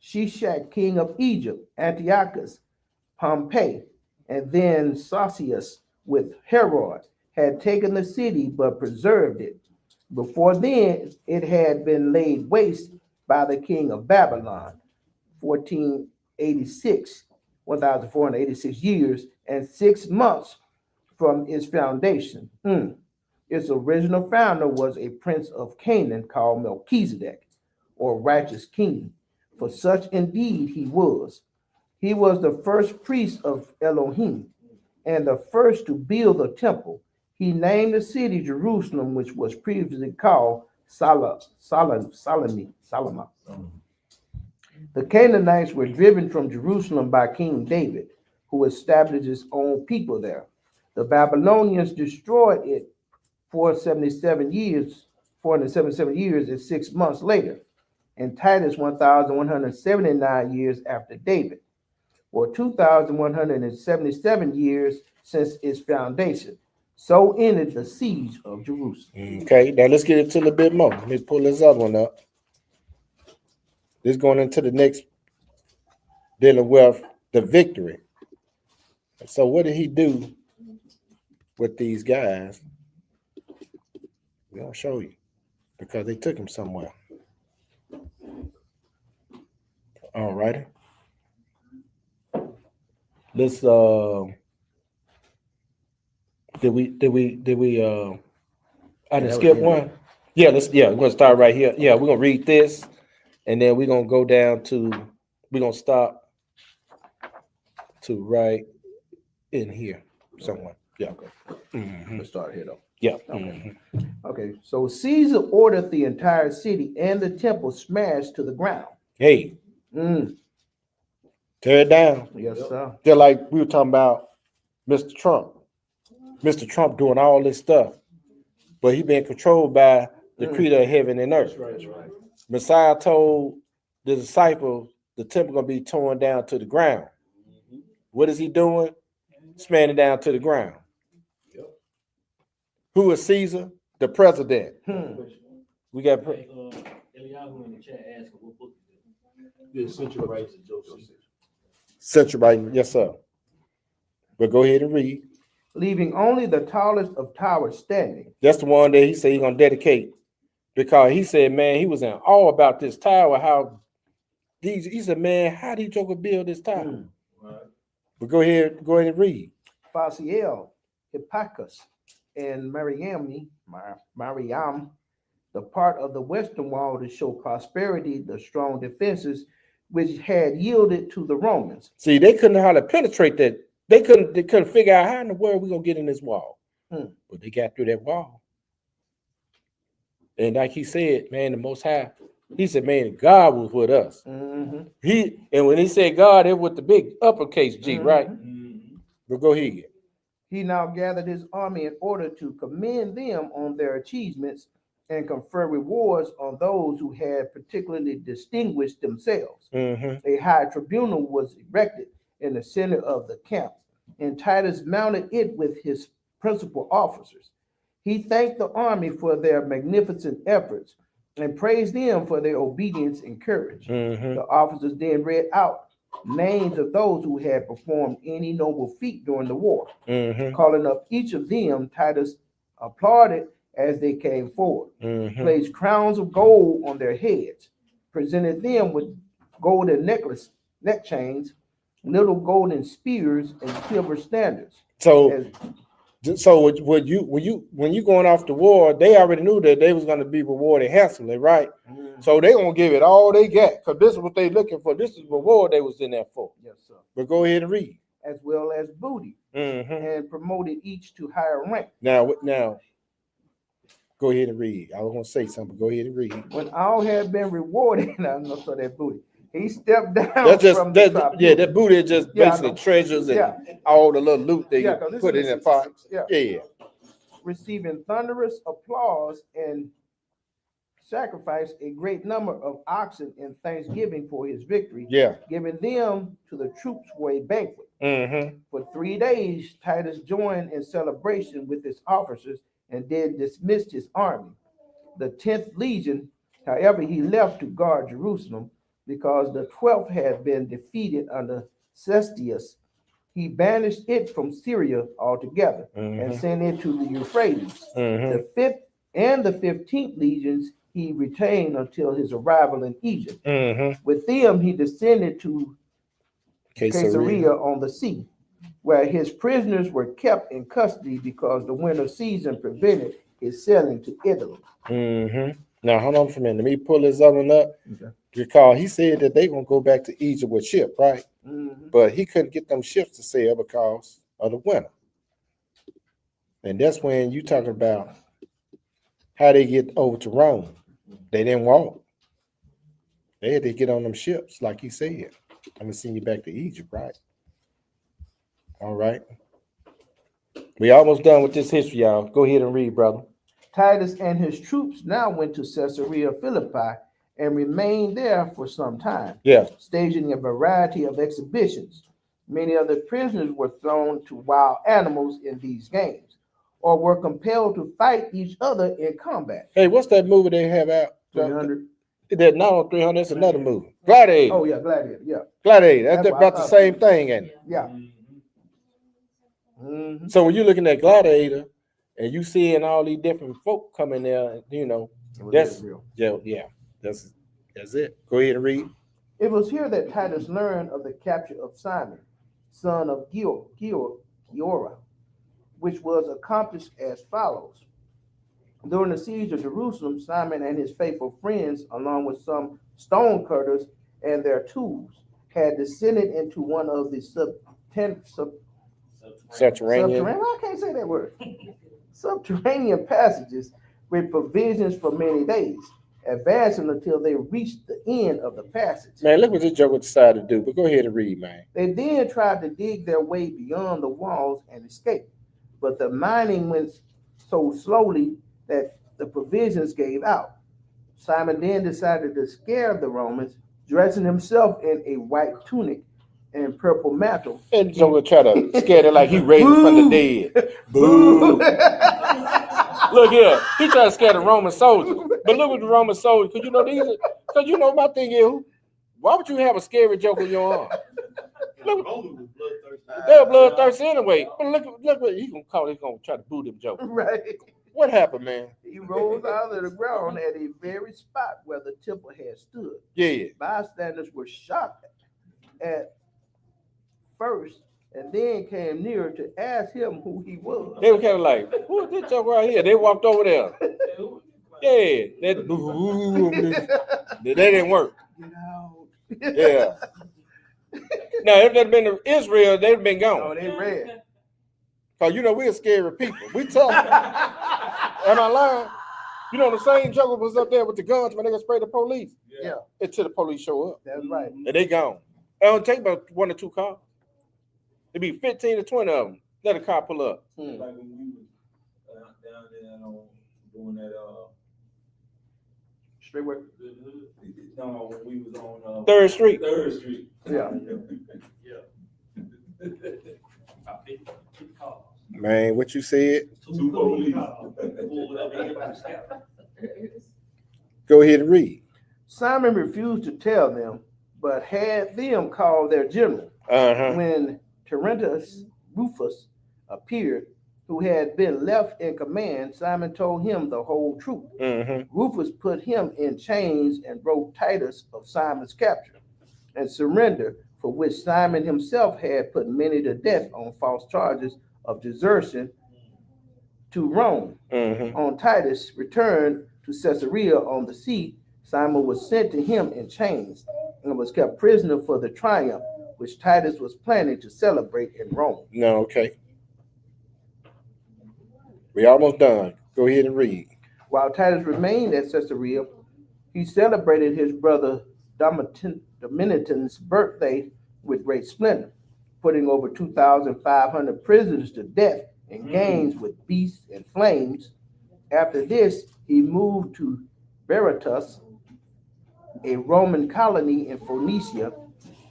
Shishak, king of Egypt, Antiochus, Pompey, and then Sosius with Herod had taken the city but preserved it. Before then, it had been laid waste by the king of Babylon, 1,486 years and 6 months from its foundation. Its original founder was a prince of Canaan called Melchizedek, or righteous king, for such indeed he was. He was the first priest of Elohim and the first to build a temple. He named the city Jerusalem, which was previously called Salama. The Canaanites were driven from Jerusalem by King David, who established his own people there. The Babylonians destroyed it 477 years and 6 months later, and Titus 1,179 years after David, or 2,177 years since its foundation. So ended the siege of Jerusalem. Okay, now let's get into a little bit more. Let me pull this other one up. This going into the next, dealing with the victory. So what did he do with these guys? We're gonna show you because they took him somewhere. All righty. Let's did we I didn't skip one? Yeah, we're gonna start right here. Yeah, we're gonna read this and then we're gonna go down to we're gonna stop to right in here somewhere. Yeah. Let's start here though. Yeah. Okay, so Caesar ordered the entire city and the temple smashed to the ground. Hey, tear it down. Yes, sir. They're like we were talking about Mr. Trump. Mr. Trump doing all this stuff, but he being controlled by the creator of heaven and earth. That's right. Messiah told the disciples the temple gonna be torn down to the ground. What is he doing? Smashing it down to the ground. Who is Caesar? The president. We got Eliyahu in the chat asking what book is it? Central Rights of Joseph. Central Right, yes, sir. But go ahead and read. Leaving only the tallest of towers standing. That's the one that he said he's gonna dedicate because he said, man, he was in awe about this tower. How he said, man, how did Joker build this tower? Right. But go ahead and read. Phasiel, Hippicus, and Mariam, the part of the western wall to show prosperity, the strong defenses which had yielded to the Romans. See, they couldn't know how to penetrate that. They couldn't figure out how in the world we're gonna get in this wall. But they got through that wall. And like he said, man, the Most High, he said, man, God was with us. And when he said God, it was the big uppercase G, right? But go ahead. He now gathered his army in order to commend them on their achievements and confer rewards on those who had particularly distinguished themselves. A high tribunal was erected in the center of the camp, and Titus mounted it with his principal officers. He thanked the army for their magnificent efforts and praised them for their obedience and courage. The officers then read out names of those who had performed any noble feat during the war. Calling up each of them, Titus applauded as they came forward, placed crowns of gold on their heads, presented them with golden neck chains, little golden spears, and silver standards. So So when you going off the war, they already knew that they was going to be rewarded handsomely, right? So they gonna give it all they got because this is what they looking for. This is the reward they was in there for. Yes, sir. But go ahead and read. As well as booty, and promoted each to higher rank. Now, go ahead and read. I was gonna say something. But go ahead and read. When all had been rewarded, I know so that booty. He stepped down from that booty is just basically treasures and all the little loot they put in that pot. Yeah. Receiving thunderous applause and sacrificed a great number of oxen in thanksgiving for his victory. Yeah. Giving them to the troops for a banquet. For 3 days, Titus joined in celebration with his officers and then dismissed his army. The 10th Legion, however, he left to guard Jerusalem because the 12th had been defeated under Cestius. He banished it from Syria altogether and sent it to the Euphrates. The 5th and the 15th legions he retained until his arrival in Egypt. With them, he descended to Caesarea on the sea, where his prisoners were kept in custody because the winter season prevented his sailing to Italy. Now, hold on for a minute. Let me pull this other one up. Because he said that they gonna go back to Egypt with ship, right? But he couldn't get them ships to sail because of the winter. And that's when you talking about how they get over to Rome. They didn't walk. They had to get on them ships, like he said. I'm gonna send you back to Egypt, right? All right. We almost done with this history, y'all. Go ahead and read, brother. Titus and his troops now went to Caesarea Philippi and remained there for some time, staging a variety of exhibitions. Many of the prisoners were thrown to wild animals in these games, or were compelled to fight each other in combat. Hey, what's that movie they have out? 300. That not on 300. That's another movie. Gladiator. Oh yeah, Gladiator. Yeah. Gladiator. That's about the same thing, ain't it? Yeah. So when you're looking at Gladiator and you seeing all these different folk coming there, you know, that's real. Yeah. That's it. Go ahead and read. It was here that Titus learned of the capture of Simon, son of Giora, which was accomplished as follows. During the siege of Jerusalem, Simon and his faithful friends, along with some stone cutters and their tools, had descended into one of the subterranean. I can't say that word. Subterranean passages with provisions for many days, advancing until they reached the end of the passage. Man, look what this joker decided to do. But go ahead and read, man. They then tried to dig their way beyond the walls and escape, but the mining went so slowly that the provisions gave out. Simon then decided to scare the Romans, dressing himself in a white tunic and purple mantle. And Joker try to scare them like he raised from the dead. Boo! Look here, he trying to scare the Roman soldiers. But look at the Roman soldiers, because you know these. Because you know my thing is, why would you have a scary joke in your arm? Look, they're bloodthirsty anyway. But look what he's gonna call. He's gonna try to boo them joke. Right. What happened, man? He rose out of the ground at a very spot where the temple had stood. Yeah. Bystanders were shocked at first, and then came near to ask him who he was. They were kind of like, who is this joker right here? They walked over there. Yeah, that boo. That didn't work. Get out. Yeah. Now, if they'd been to Israel, they'd been gone. Oh, they ran. Because, you know, we're scary people. We tough. Am I lying? You know, the same joker was up there with the guns when they gonna spray the police. Yeah. Until the police show up. That's right. And they gone. It don't take about 1 or 2 cars. It'd be 15 to 20 of them. Let a car pull up. Like when you was down there doing that Straight work. no, when we was on 3rd Street. 3rd Street. Yeah. Man, what you said? 2 police. Go ahead and read. Simon refused to tell them, but had them call their general. When Terentius Rufus appeared, who had been left in command, Simon told him the whole truth. Rufus put him in chains and wrote Titus of Simon's capture and surrender, for which Simon himself had put many to death on false charges of desertion to Rome. On Titus' return to Caesarea on the sea, Simon was sent to him in chains and was kept prisoner for the triumph which Titus was planning to celebrate in Rome. No, okay. We almost done. Go ahead and read. While Titus remained at Caesarea, he celebrated his brother Domitian's birthday with great splendor, putting over 2,500 prisoners to death in games with beasts and flames. After this, he moved to Berytus, a Roman colony in Phoenicia,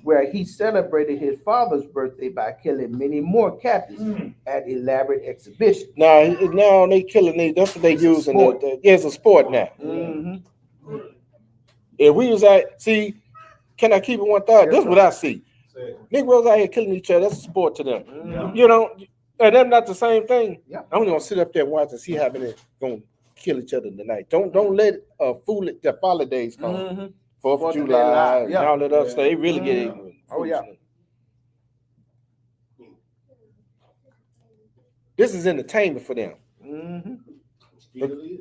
where he celebrated his father's birthday by killing many more captives at elaborate exhibitions. Now they killing these. That's what they using. It's a sport now. If we was can I keep it 1,000? That's what I see. Negroes out here killing each other. That's a sport to them. You know, and them not the same thing. Yeah. I'm gonna sit up there and watch and see how many gonna kill each other tonight. Don't let fool it. The holidays come. 4th of July and all that other stuff. They really get it. Oh yeah. This is entertainment for them.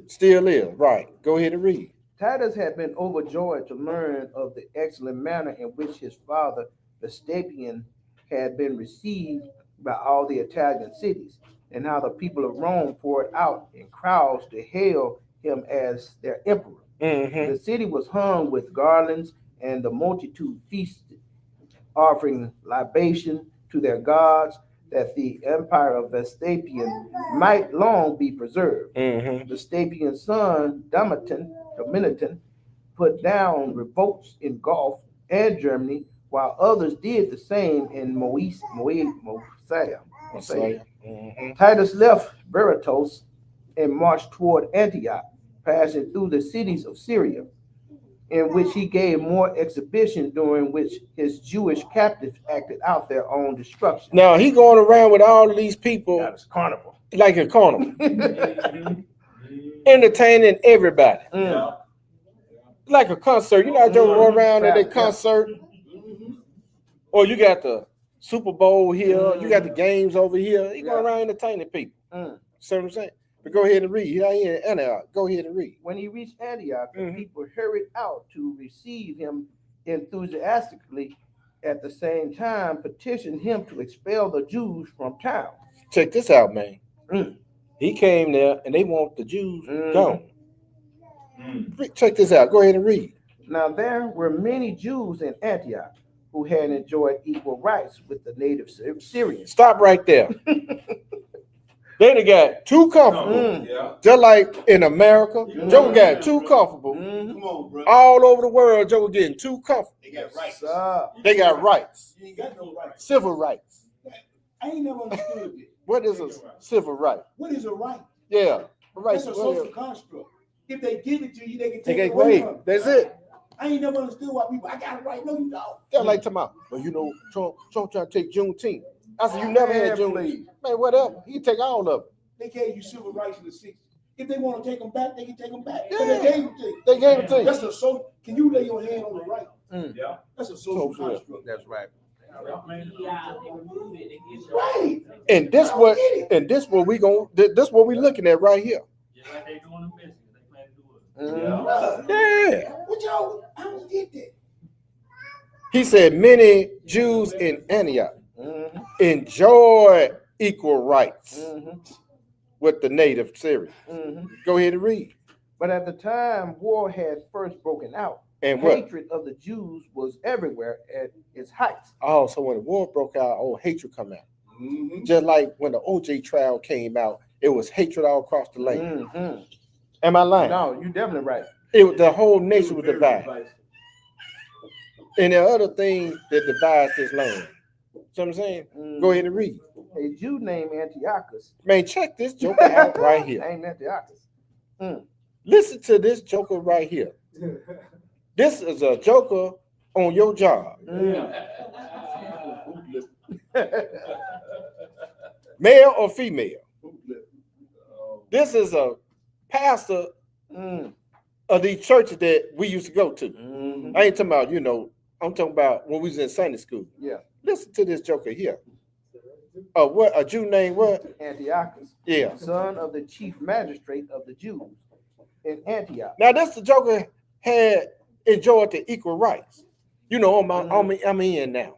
Still is. Right. Go ahead and read. Titus had been overjoyed to learn of the excellent manner in which his father Vespasian had been received by all the Italian cities, and how the people of Rome poured out in crowds to hail him as their emperor. The city was hung with garlands, and the multitude feasted, offering libation to their gods, that the empire of Vespasian might long be preserved. Vespasian's son Domitian put down revolts in Gaul and Germany, while others did the same in Moesia. Titus left Berytus and marched toward Antioch, passing through the cities of Syria, in which he gave more exhibition, during which his Jewish captives acted out their own destruction. Now he going around with all of these people. That is carnival. Like a carnival. Entertaining everybody. Like a concert. You know, don't go around at a concert. Or you got the Super Bowl here, you got the games over here. You go around entertaining people. See what I'm saying? But go ahead and read. You're here in Antioch. Go ahead and read. When he reached Antioch, the people hurried out to receive him enthusiastically. At the same time, petitioned him to expel the Jews from town. Check this out, man. He came there and they want the Jews gone. Check this out. Go ahead and read. Now there were many Jews in Antioch who had enjoyed equal rights with the native Syrians. Stop right there. They done got too comfortable. Just like in America, Joe got too comfortable. Come on, bro. All over the world, Joe getting too comfortable. They got rights. They got rights. You ain't got no rights. Civil rights. I ain't never understood it. What is a civil right? What is a right? Yeah. Right. That's a social construct. If they give it to you, they can take They it get away away. from you. That's it. I ain't never understood why people, I got a right. No, you don't. They're like tomorrow. Well, you know, Trump trying to take Juneteenth. I said, you never had Juneteenth. Man, whatever. He take all of it. They gave you civil rights in the 60s. If they want to take them back, they can take them back. Yeah. But they gave them to you. They gave it to you. That's a social. Can you lay your hand on the right? Yeah. That's a social Social. construct. That's right. Right. And this what we going this what we looking at right here. Just like they doing in Michigan, they plan to do it. Yeah. Yeah. What y'all, how you did that? He said many Jews in Antioch enjoy equal rights with the native Syrians. Go ahead and read. But at the time war had first broken out, And what? hatred of the Jews was everywhere at its height. Oh, so when the war broke out, hatred come out. Just like when the OJ trial came out, it was hatred all across the land. Am I lying? No, you're definitely right. The whole nation was divided. And the other thing that divides this land. See what I'm saying? Go ahead and read. A Jew named Antiochus. Man, check this joker out right here. Named Antiochus. Listen to this joker right here. This is a joker on your job. Male or female? This is a pastor of these churches that we used to go to. I ain't talking about, I'm talking about when we was in Sunday school. Yeah. Listen to this joker here. What a Jew named what? Antiochus, Yeah. son of the chief magistrate of the Jews in Antioch. Now this the Joker had enjoyed the equal rights. You know, I'm in now.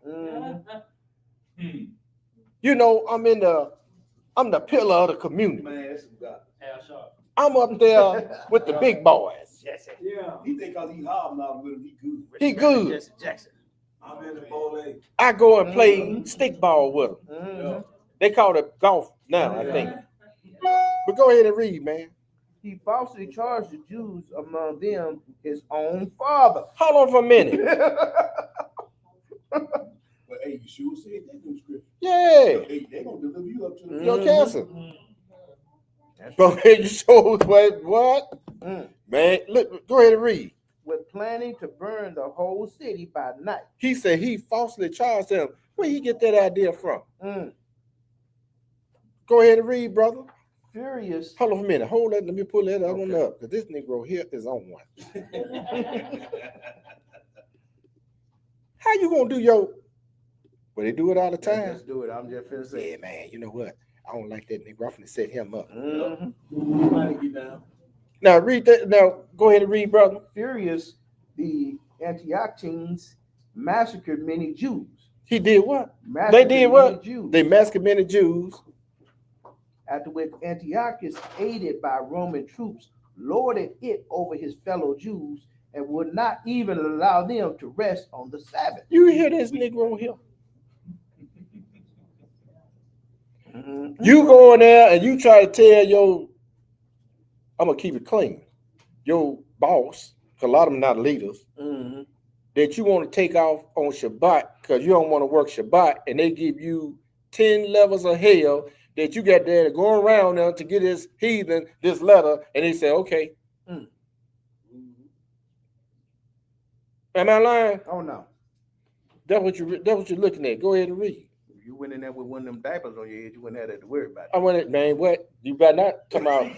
You know, I'm the pillar of the community. Man, that's some God. I'm up there with the big boys. Yeah. He think cause he hobnobbing with him, he good. He good. Jesse Jackson. I'm in the bowl A. I go and play stick ball with him. Mhm. They call it golf now, I think. But go ahead and read, man. He falsely charged the Jews, among them his own father. Hold on for a minute. But hey, you sure said that in scripture. Yeah. Hey, they gonna deliver you up to the Your cancer. That's Go ahead, you show what? Man, look, go ahead and read. with planning to burn the whole city by night. He said he falsely charged them. Where he get that idea from? Go ahead and read, brother. Furious. Hold on a minute. Hold that. Let me pull that other one up. Because this Negro here is on one. How you gonna do your? Well, they do it all the time. Let's do it. I'm just finna say. Yeah, man. You know what? I don't like that nigga. I'm finna set him up. Get down. Now read that. Now go ahead and read, brother. Furious, the Antiochians massacred many Jews. He did what? Massacred They did many what? Jews. They massacred many Jews. After which Antiochus, aided by Roman troops, lorded it over his fellow Jews and would not even allow them to rest on the Sabbath. You hear this Negro here? You go in there and you try to tell your, I'm gonna keep it clean, your boss, because a lot of them not leaders, that you want to take off on Shabbat because you don't want to work Shabbat, and they give you 10 levels of hell that you got there to go around now to get this heathen this letter, and they say, okay. Am I lying? Oh no. That's what you're looking at. Go ahead and read. If you went in there with one of them diapers on your head, you wouldn't have to worry about it. I want it, man. What? You better not come out.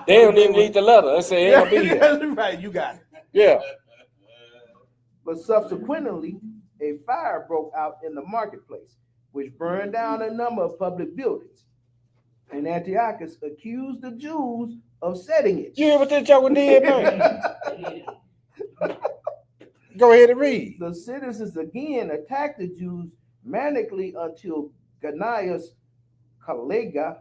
They don't even read the letter. They say it'll be there. That's right, you got it. Yeah. But subsequently, a fire broke out in the marketplace, which burned down a number of public buildings. And Antiochus accused the Jews of setting it. You hear what this joker did, man? Go ahead and read. The citizens again attacked the Jews manically until Gnaeus Caligula,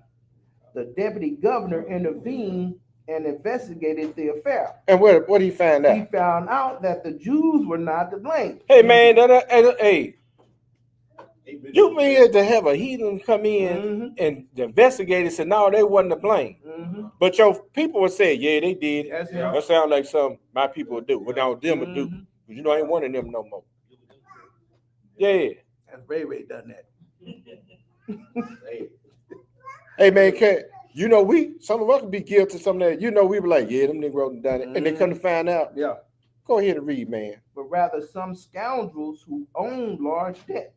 the deputy governor, intervened and investigated the affair. And what he found He out? found out that the Jews were not to blame. Hey, man, hey, you mean to have a heathen come in and investigate it, and no, they wasn't to blame. But your people would say, yeah, they did. That's him. That sounds like something my people would do. What now them would do. But you know, I ain't one of them no more. Yeah. That's Ray done that. Hey, man, you know, some of us could be guilty of some of that. You know, we were like, yeah, them niggas done it. And they come to find out. Yeah. Go ahead and read, man. But rather some scoundrels who owned large debt.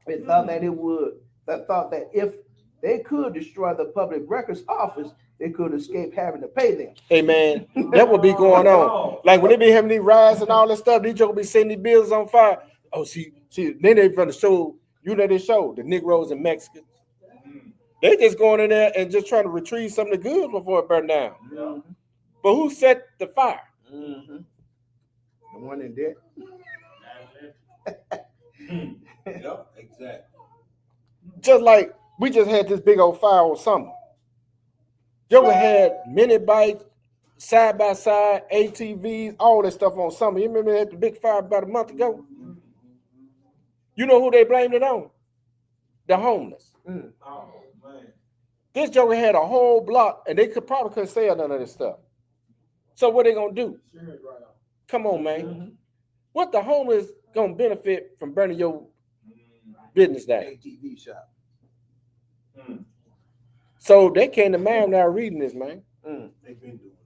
They thought that if they could destroy the public records office, they could escape having to pay them. Hey, man, that would be going on. Like when they be having these riots and all that stuff, these jokers be setting these bills on fire. Oh, see, then they from the show, you know, they show the Negroes and Mexicans. They just going in there and just trying to retrieve some of the goods before it burned down. But who set the fire? The one in debt. Yep, exactly. Just like we just had this big old fire on summer. Joker had mini bikes, side by side, ATVs, all that stuff on summer. You remember that the big fire about a month ago? You know who they blamed it on? The homeless. Oh, man. This Joker had a whole block, and they probably couldn't sell none of this stuff. So what they gonna do? Come on, man. What the homeless gonna benefit from burning your business down? ATV shop. So they came to mind now reading this, man. They've been doing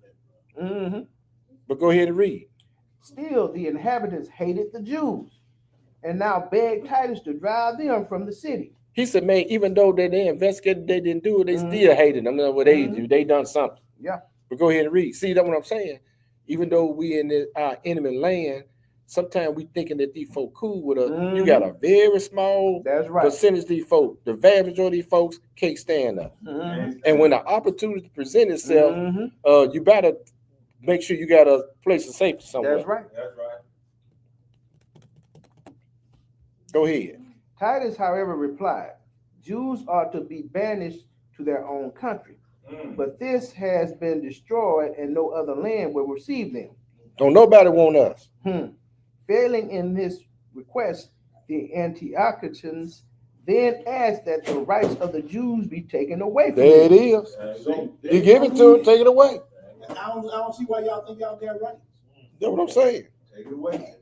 that. But go ahead and read. Still, the inhabitants hated the Jews and now begged Titus to drive them from the city. He said, man, even though they investigated, they didn't do it, they still hated them. What they do, they done something. Yeah. But go ahead and read. See, that's what I'm saying. Even though we in our enemy land, sometimes we thinking that these folk cool with us. Mhm. You got a very small That's right. percentage of these folks. The vast majority of these folks can't stand us. Mhm. And when the opportunity presents itself, Mhm. you better make sure you got a place of safety somewhere. That's right. That's right. Go ahead. Titus, however, replied, Jews are to be banished to their own country, but this has been destroyed, and no other land will receive them. Don't nobody want us. Failing in this request, the Antiochians then asked that the rights of the Jews be taken away from There it them. is. So, You give it to them, take it away. I don't see why y'all think y'all got rights. That's what I'm saying. Take it away.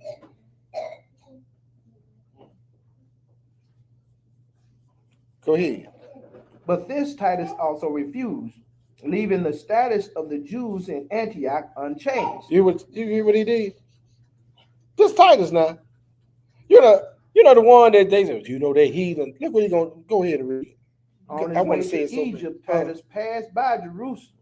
Go ahead. But this Titus also refused, leaving the status of the Jews in Antioch unchanged. You hear what he did? This Titus now. You know the one that they said, you know, they heathen. Look what he gonna go ahead and read. On his I way want to say to it so bad. Egypt, Titus passed by Jerusalem,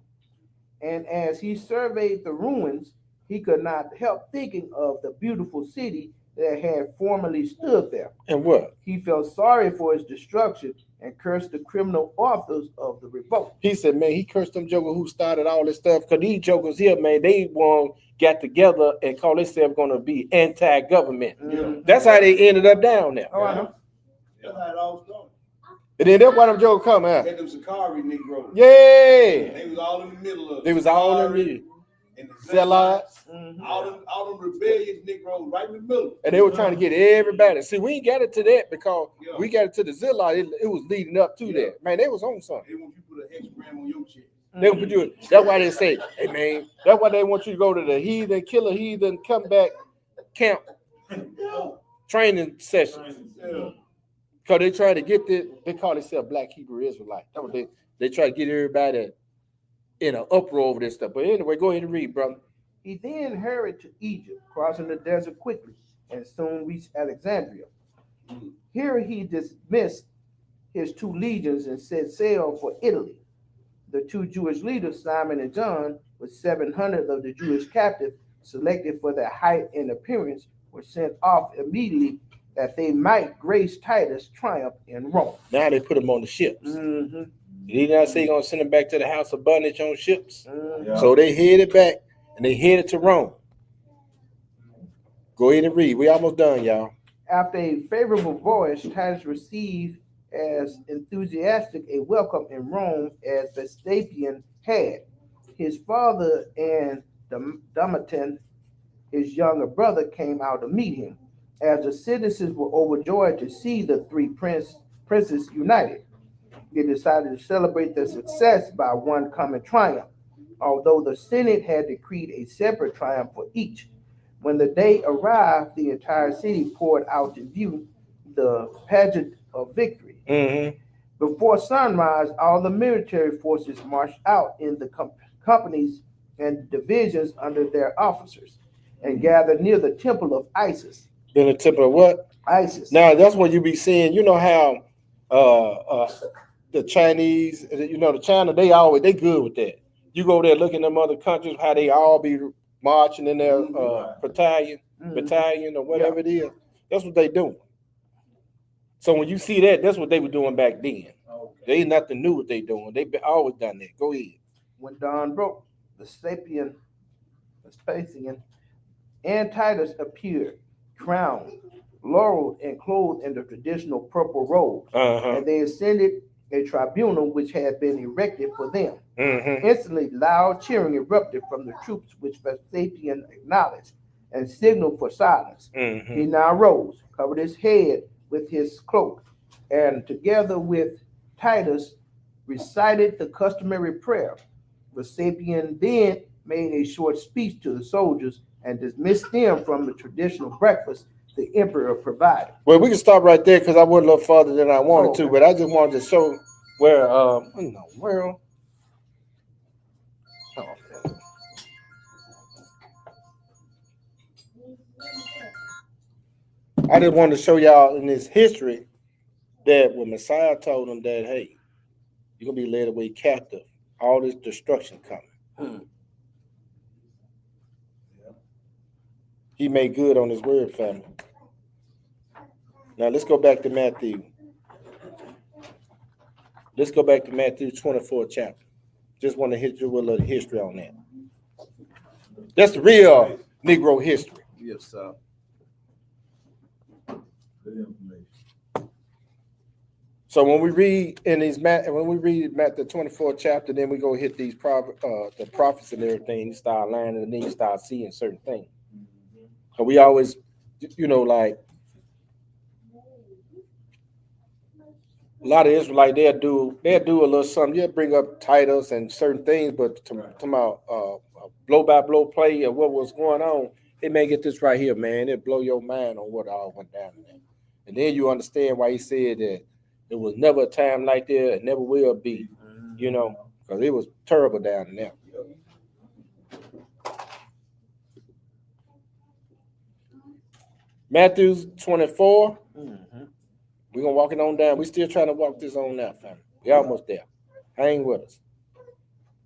and as he surveyed the ruins, he could not help thinking of the beautiful city that had formerly stood there. And what? He felt sorry for its destruction and cursed the criminal authors of the revolt. He said, man, he cursed them jokers who started all this stuff. Because these jokers here, man, they got together and call themselves going to be anti-government. That's how they ended up down there. Oh, I know. That's how it all started. And then that's why them jokers come out. Had them Sakari Negroes. Yeah. They was all in the middle of it. They was all in the and the Zealots. all them rebellious Negroes right in the middle. And they were trying to get everybody. See, we ain't got it to that because Yeah. we got it to the Zealot. It was leading up to that. Man, they was on something. They want you to put an hexagram on your chest. They would put you. That's why they say, hey man, that's why they want you to go to the heathen, kill a heathen, come back, camp, training sessions. Yeah. Because they try to get they call themselves Black Hebrew Israelite. That's what they try to get everybody in an uproar over this stuff. But anyway, go ahead and read, brother. He then hurried to Egypt, crossing the desert quickly, and soon reached Alexandria. Here he dismissed his 2 legions and set sail for Italy. The 2 Jewish leaders, Simon and John, with 700 of the Jewish captives selected for their height and appearance, were sent off immediately that they might grace Titus' triumph in Rome. Now they put them on the ships. Mm-hmm. Did he not say he's going to send them back to the house of bondage on ships? Mm-hmm. So they headed back and they headed to Rome. Go ahead and read. We almost done, y'all. After a favorable voyage, Titus received as enthusiastic a welcome in Rome as Vespasian had. His father and Domitian, his younger brother, came out to meet him. As the citizens were overjoyed to see the 3 princes united, they decided to celebrate their success by one common triumph, although the Senate had decreed a separate triumph for each. When the day arrived, the entire city poured out to view the pageant of victory. Mm-hmm. Before sunrise, all the military forces marched out in the companies and divisions under their officers and gathered near the temple of Isis. In the temple of what? Isis. Now that's what you be seeing. You know how the Chinese, the China, they good with that. You go there looking at them other countries, how they all be marching in their battalion or whatever it is. That's what they doing. So when you see that, that's what they were doing back then. Okay. They ain't nothing new what they doing. They've been always done that. Go ahead. When dawn broke, Vespasian and Titus appeared, crowned, laureled, and clothed in the traditional purple robes. And they ascended a tribunal which had been erected for them. Instantly, loud cheering erupted from the troops, which Vespasian acknowledged and signaled for silence. He now rose, covered his head with his cloak, and together with Titus recited the customary prayer. Vespasian then made a short speech to the soldiers and dismissed them from the traditional breakfast the emperor provided. Well, we can stop right there because I went a little farther than I wanted to, but I just wanted to show where in the world. I just wanted to show y'all in this history that when Messiah told them that, hey, you're gonna be led away captive, all this destruction coming. He made good on his word, family. Now let's go back to Matthew. Let's go back to Matthew 24 chapter. Just want to hit you with a little history on that. That's the real Negro history. Yes, sir. Good information. So when we read Matthew 24th chapter, then we go hit these the prophets and everything. You start learning, and then you start seeing certain things. So we always, like a lot of Israelites, they'll do a little something. They'll bring up titles and certain things, but to blow by blow play of what was going on, they may get this right here, man. It'll blow your mind on what all went down in there. And then you understand why he said that it was never a time like that, it never will be, because it was terrible down in there. Matthew 24. We're going to walk it on down. We're still trying to walk this on now, family. We're almost there. Hang with us.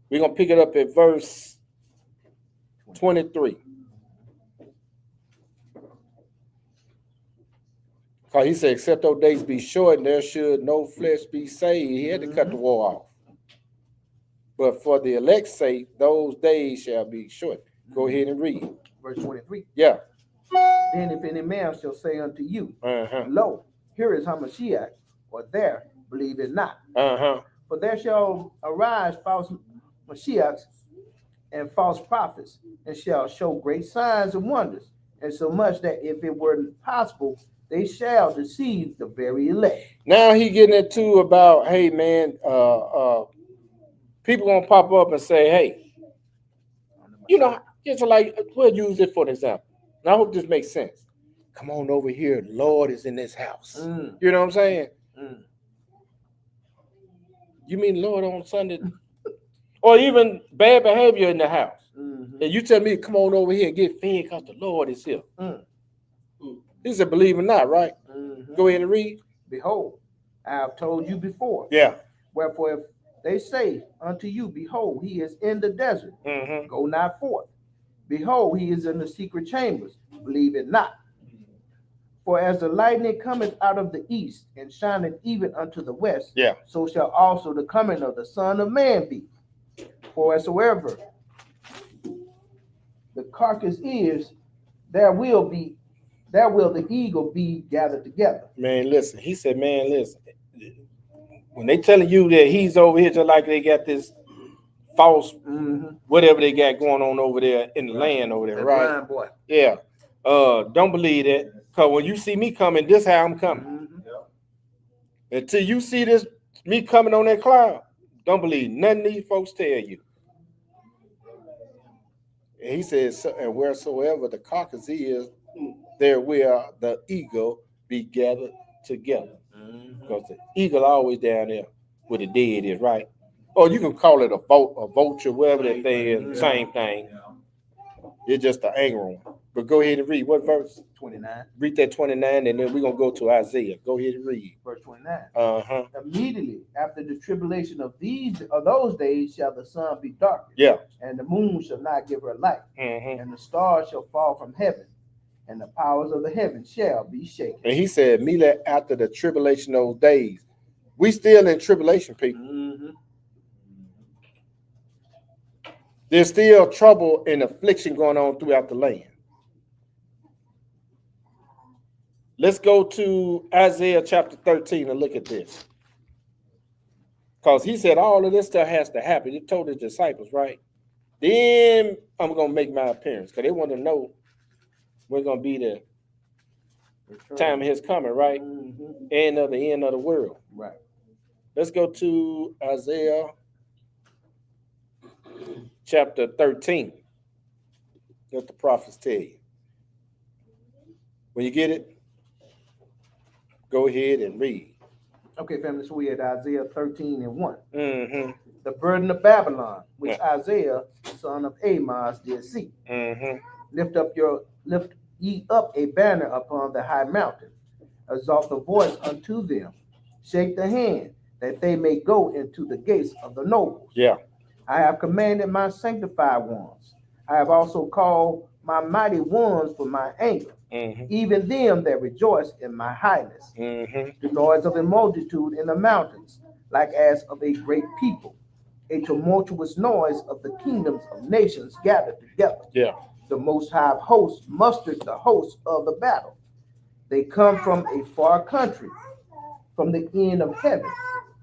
We're going to pick it up at verse 23. Because he said, except those days be short, and there should no flesh be saved. He had to cut the war off. But for the elect's sake, those days shall be short. Go ahead and read. Verse 23. Yeah. Then if any man shall say unto you, Lo, here is Hamashiach, or there, believe it not. For there shall arise false Mashiachs and false prophets, and shall show great signs and wonders, and so much that if it were possible, they shall deceive the very elect. Now he getting into about, hey man, people gonna pop up and say, hey, it's like, we'll use it for an example. And I hope this makes sense. Come on over here, the Lord is in this house. You know what I'm saying? You mean Lord on Sunday? Or even bad behavior in the house. And you tell me, come on over here and get fed because the Lord is here. He said, believe it not, right? Go ahead and read. Behold, I have told you before. Yeah. Wherefore, if they say unto you, behold, he is in the desert, go not forth. Behold, he is in the secret chambers, believe it not. For as the lightning cometh out of the east and shineth even unto the west, so shall also the coming of the Son of Man be. For wheresoever the carcass is, there will the eagle be gathered together. Man, listen. He said, man, listen. When they telling you that he's over here, just like they got this false whatever they got going on over there in the land over there, right? Blind boy. Yeah. Don't believe that. Because when you see me coming, this how I'm coming. Until you see me coming on that cloud, don't believe nothing these folks tell you. And he says, and wheresoever the carcass is, there will the eagle be gathered together. Because the eagle always down there where the dead is, right? Or you can call it a vulture, whatever that thing is, same thing. It's just the angry one. But go ahead and read. What verse? 29. Read that 29, and then we're going to go to Isaiah. Go ahead and read. Verse 29. Immediately after the tribulation of those days shall the sun be darkened. Yeah. And the moon shall not give her light. And the stars shall fall from heaven. And the powers of the heaven shall be shaken. And he said, immediately after the tribulation of those days. We still in tribulation, people. There's still trouble and affliction going on throughout the land. Let's go to Isaiah chapter 13 and look at this. Because he said all of this stuff has to happen. He told his disciples, right? Then I'm going to make my appearance. Because they want to know when going to be the time of his coming, right? And of the end of the world. Right. Let's go to Isaiah chapter 13. What the prophets tell you. When you get it, go ahead and read. Okay, family, so we at Isaiah 13 and 1. The burden of Babylon, which Isaiah, son of Amos, did see. Lift ye up a banner upon the high mountain. Exalt the voice unto them. Shake the hand, that they may go into the gates of the nobles. Yeah. I have commanded my sanctified ones. I have also called my mighty ones for my anger, even them that rejoice in my highness. The noise of a multitude in the mountains, like as of a great people, a tumultuous noise of the kingdoms of nations gathered together. Yeah. The Most High host mustered the hosts of the battle. They come from a far country, from the end of heaven,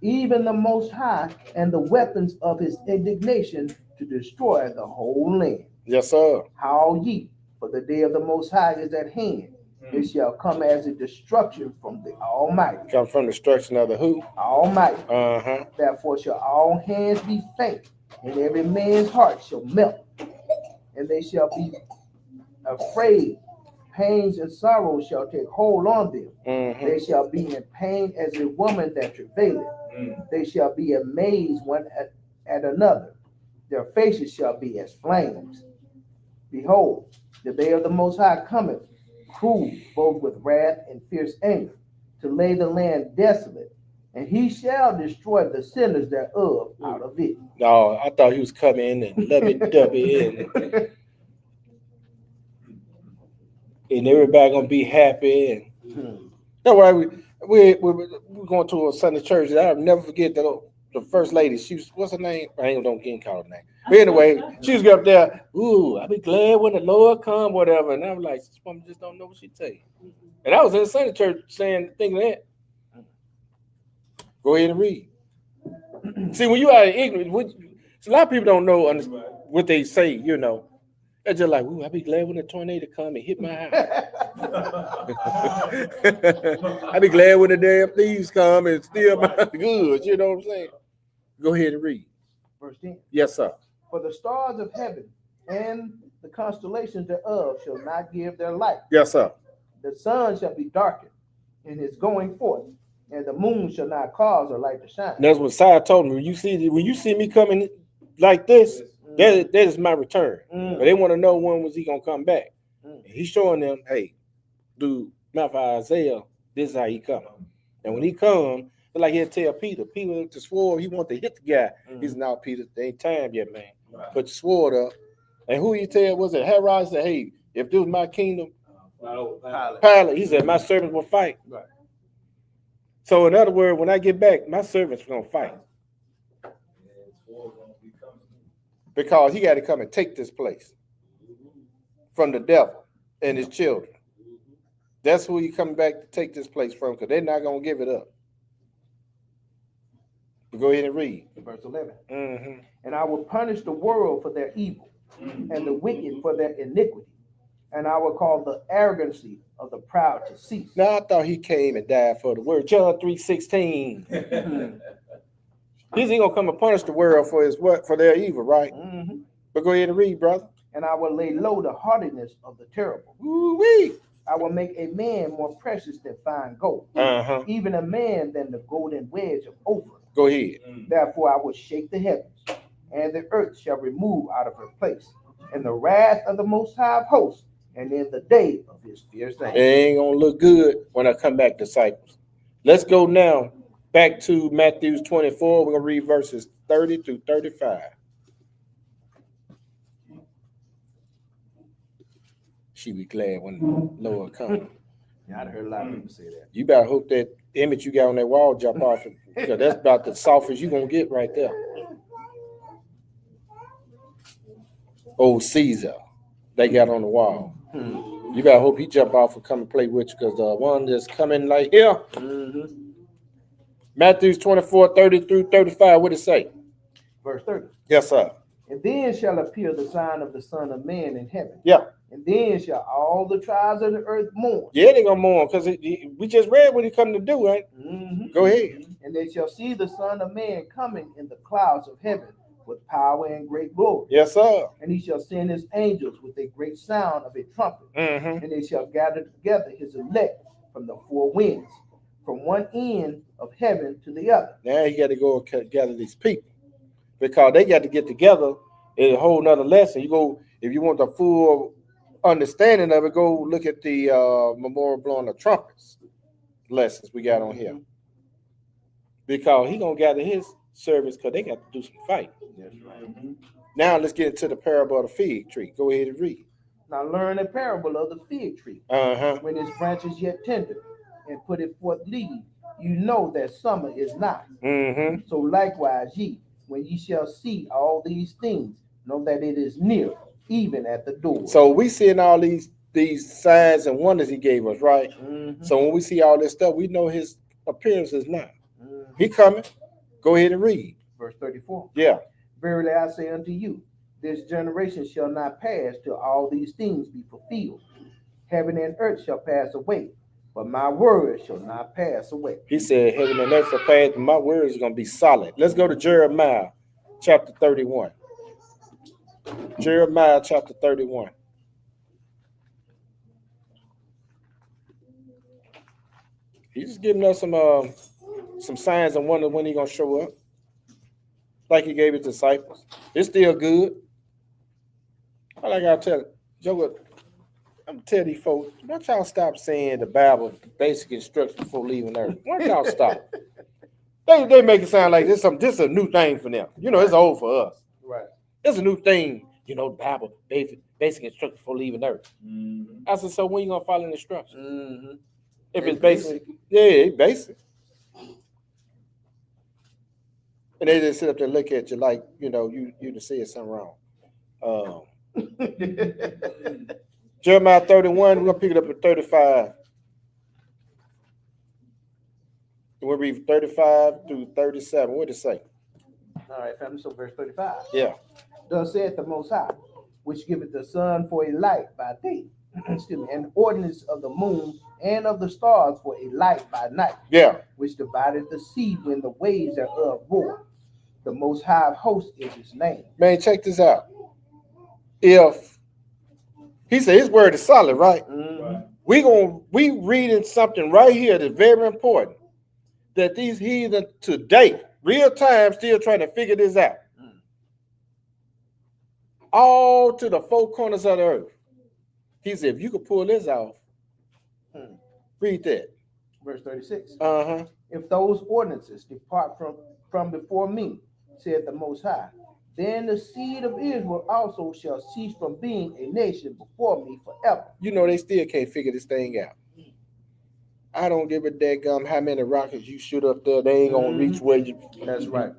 even the Most High, and the weapons of his indignation to destroy the whole land. Yes, sir. Howl ye, for the day of the Most High is at hand. It shall come as a destruction from the Almighty. Come from destruction of the who? Almighty. Uh-huh. Therefore shall all hands be faint, and every man's heart shall melt, and they shall be afraid. Pains and sorrows shall take hold on them. They shall be in pain as a woman that travaileth. They shall be amazed one at another. Their faces shall be as flames. Behold, the day of the Most High cometh, cruel, both with wrath and fierce anger, to lay the land desolate, and he shall destroy the sinners thereof out of it. No, I thought he was coming in and lovey-dovey and everybody gonna be happy. And that's why we're going to a Sunday church. I'll never forget the first lady. She was, what's her name? I ain't don't get call her name. But anyway, she was up there. Ooh, I'll be glad when the Lord come, whatever. And I'm like, this woman just don't know what she tell you. And I was in the Sunday church thinking that. Go ahead and read. See, when you are ignorant, a lot of people don't know what they say, you know. They're just like, ooh, I'll be glad when the tornado come and hit my house. I'll be glad when the damn thieves come and steal my goods, you know what I'm saying? Go ahead and read. Verse 10. Yes, sir. For the stars of heaven and the constellations thereof shall not give their light. Yes, sir. The sun shall be darkened in his going forth, and the moon shall not cause her light to shine. That's what Sire told me. When you see me coming like this, that is my return. But they want to know when was he gonna come back. And he's showing them, hey, dude, mouth of Isaiah, this is how he come. And when he come, it's like he'll tell Peter to sword, he want to hit the guy. He's now Peter, there ain't time yet, man. Put your sword up. And who he tell was it? Herod said, hey, if this was my kingdom, Pilate, he said, my servants will fight. Right. So in other words, when I get back, my servants are gonna fight. Because he got to come and take this place from the devil and his children. That's who he coming back to take this place from, because they're not going to give it up. But go ahead and read. Verse 11. And I will punish the world for their evil, and the wicked for their iniquity. And I will call the arrogancy of the proud to cease. Now, I thought he came and died for the word. John 3:16. He's going to come and punish the world for for their evil, right? But go ahead and read, brother. And I will lay low the haughtiness of the terrible. Woo-wee. I will make a man more precious than fine gold, even a man than the golden wedge of Ophir. Go ahead. Therefore I will shake the heavens, and the earth shall remove out of her place, in the wrath of the Most High of hosts, and in the day of his fierce anger. It ain't going to look good when I come back, disciples. Let's go now back to Matthew 24. We're going to read verses 30 through 35. She be glad when the Lord comes. Yeah, I've heard a lot of people say that. You better hope that image you got on that wall jump off, because that's about the softest you're going to get right there. Old Caesar, they got on the wall. You better hope he jump off and come and play with you, because the one that's coming like here. Matthew 24, 30 through 35, what it say? Verse 30. Yes, sir. And then shall appear the sign of the Son of Man in heaven. Yeah. And then shall all the tribes of the earth mourn. Yeah, they gonna mourn, because we just read what he come to do, right? Go ahead. And they shall see the Son of Man coming in the clouds of heaven with power and great glory. Yes, sir. And he shall send his angels with a great sound of a trumpet. And they shall gather together his elect from the four winds, from one end of heaven to the other. Now you got to go and gather these people, because they got to get together. It's a whole nother lesson. You go, if you want the full understanding of it, go look at the memorial blowing the trumpets lessons we got on here, because he gonna gather his servants, because they got to do some fighting. That's right. Now let's get into the parable of the fig tree. Go ahead and read. Now learn a parable of the fig tree. When its branch is yet tender, and put it forth leaves, you know that summer is nigh. So likewise ye, when ye shall see all these things, know that it is near, even at the door. So we seeing all these signs and wonders he gave us, right? So when we see all this stuff, we know his appearance is now. He coming. Go ahead and read. Verse 34. Yeah. Verily I say unto you, this generation shall not pass till all these things be fulfilled. Heaven and earth shall pass away, but my word shall not pass away. He said, heaven and earth shall pass, but my word is going to be solid. Let's go to Jeremiah chapter 31. Jeremiah chapter 31. He's just giving us some signs and wonders when he's going to show up. Like he gave his disciples. It's still good. All I got to tell you, I'm going to tell these folks, why don't y'all stop saying the Bible, basic instructions before leaving earth? Why don't y'all stop? They make it sound like this is a new thing for them. You know, it's old for us. Right. It's a new thing. You know, the Bible, basic instructions before leaving earth. I said, so when you going to follow the instructions? If it's basic, yeah, it's basic. And they just sit up there and look at you like, you know, you just said something wrong. Jeremiah 31, we're going to pick it up at 35. And we'll read 35 through 37. What did it say? All right, family, so verse 35. Yeah. Thus saith the Most High, which giveth the sun for a light by day, excuse me, and ordinance of the moon and of the stars for a light by night. Yeah. Which divideth the sea when the waves thereof roar. The Most High of hosts is his name. Man, check this out. If he said his word is solid, right? We reading something right here that's very important. That these heathen today, real time, still trying to figure this out. All to the four corners of the earth. He said, if you could pull this off, read that. Verse 36. If those ordinances depart from before me, said the Most High, then the seed of Israel also shall cease from being a nation before me forever. You know, they still can't figure this thing out. I don't give a daggum how many rockets you shoot up there. They ain't going to reach where you... That's right.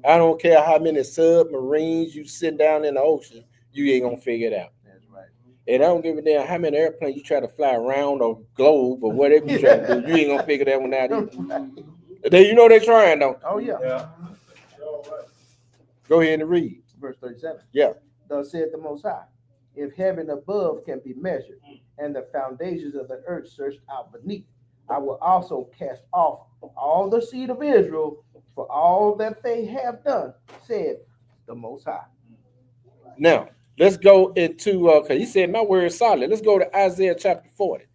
I don't care how many submarines you sit down in the ocean. You ain't going to figure it out. That's right. And I don't give a damn how many airplanes you try to fly around or globe or whatever you try to do. You ain't going to figure that one out either. You know they're trying, don't Oh, yeah. Go ahead and read. Verse 37. Yeah. Thus said the Most High, if heaven above can be measured, and the foundations of the earth searched out beneath, I will also cast off all the seed of Israel for all that they have done, said the Most High. Now, let's go into, because he said, my word is solid. Let's go to Isaiah chapter 40.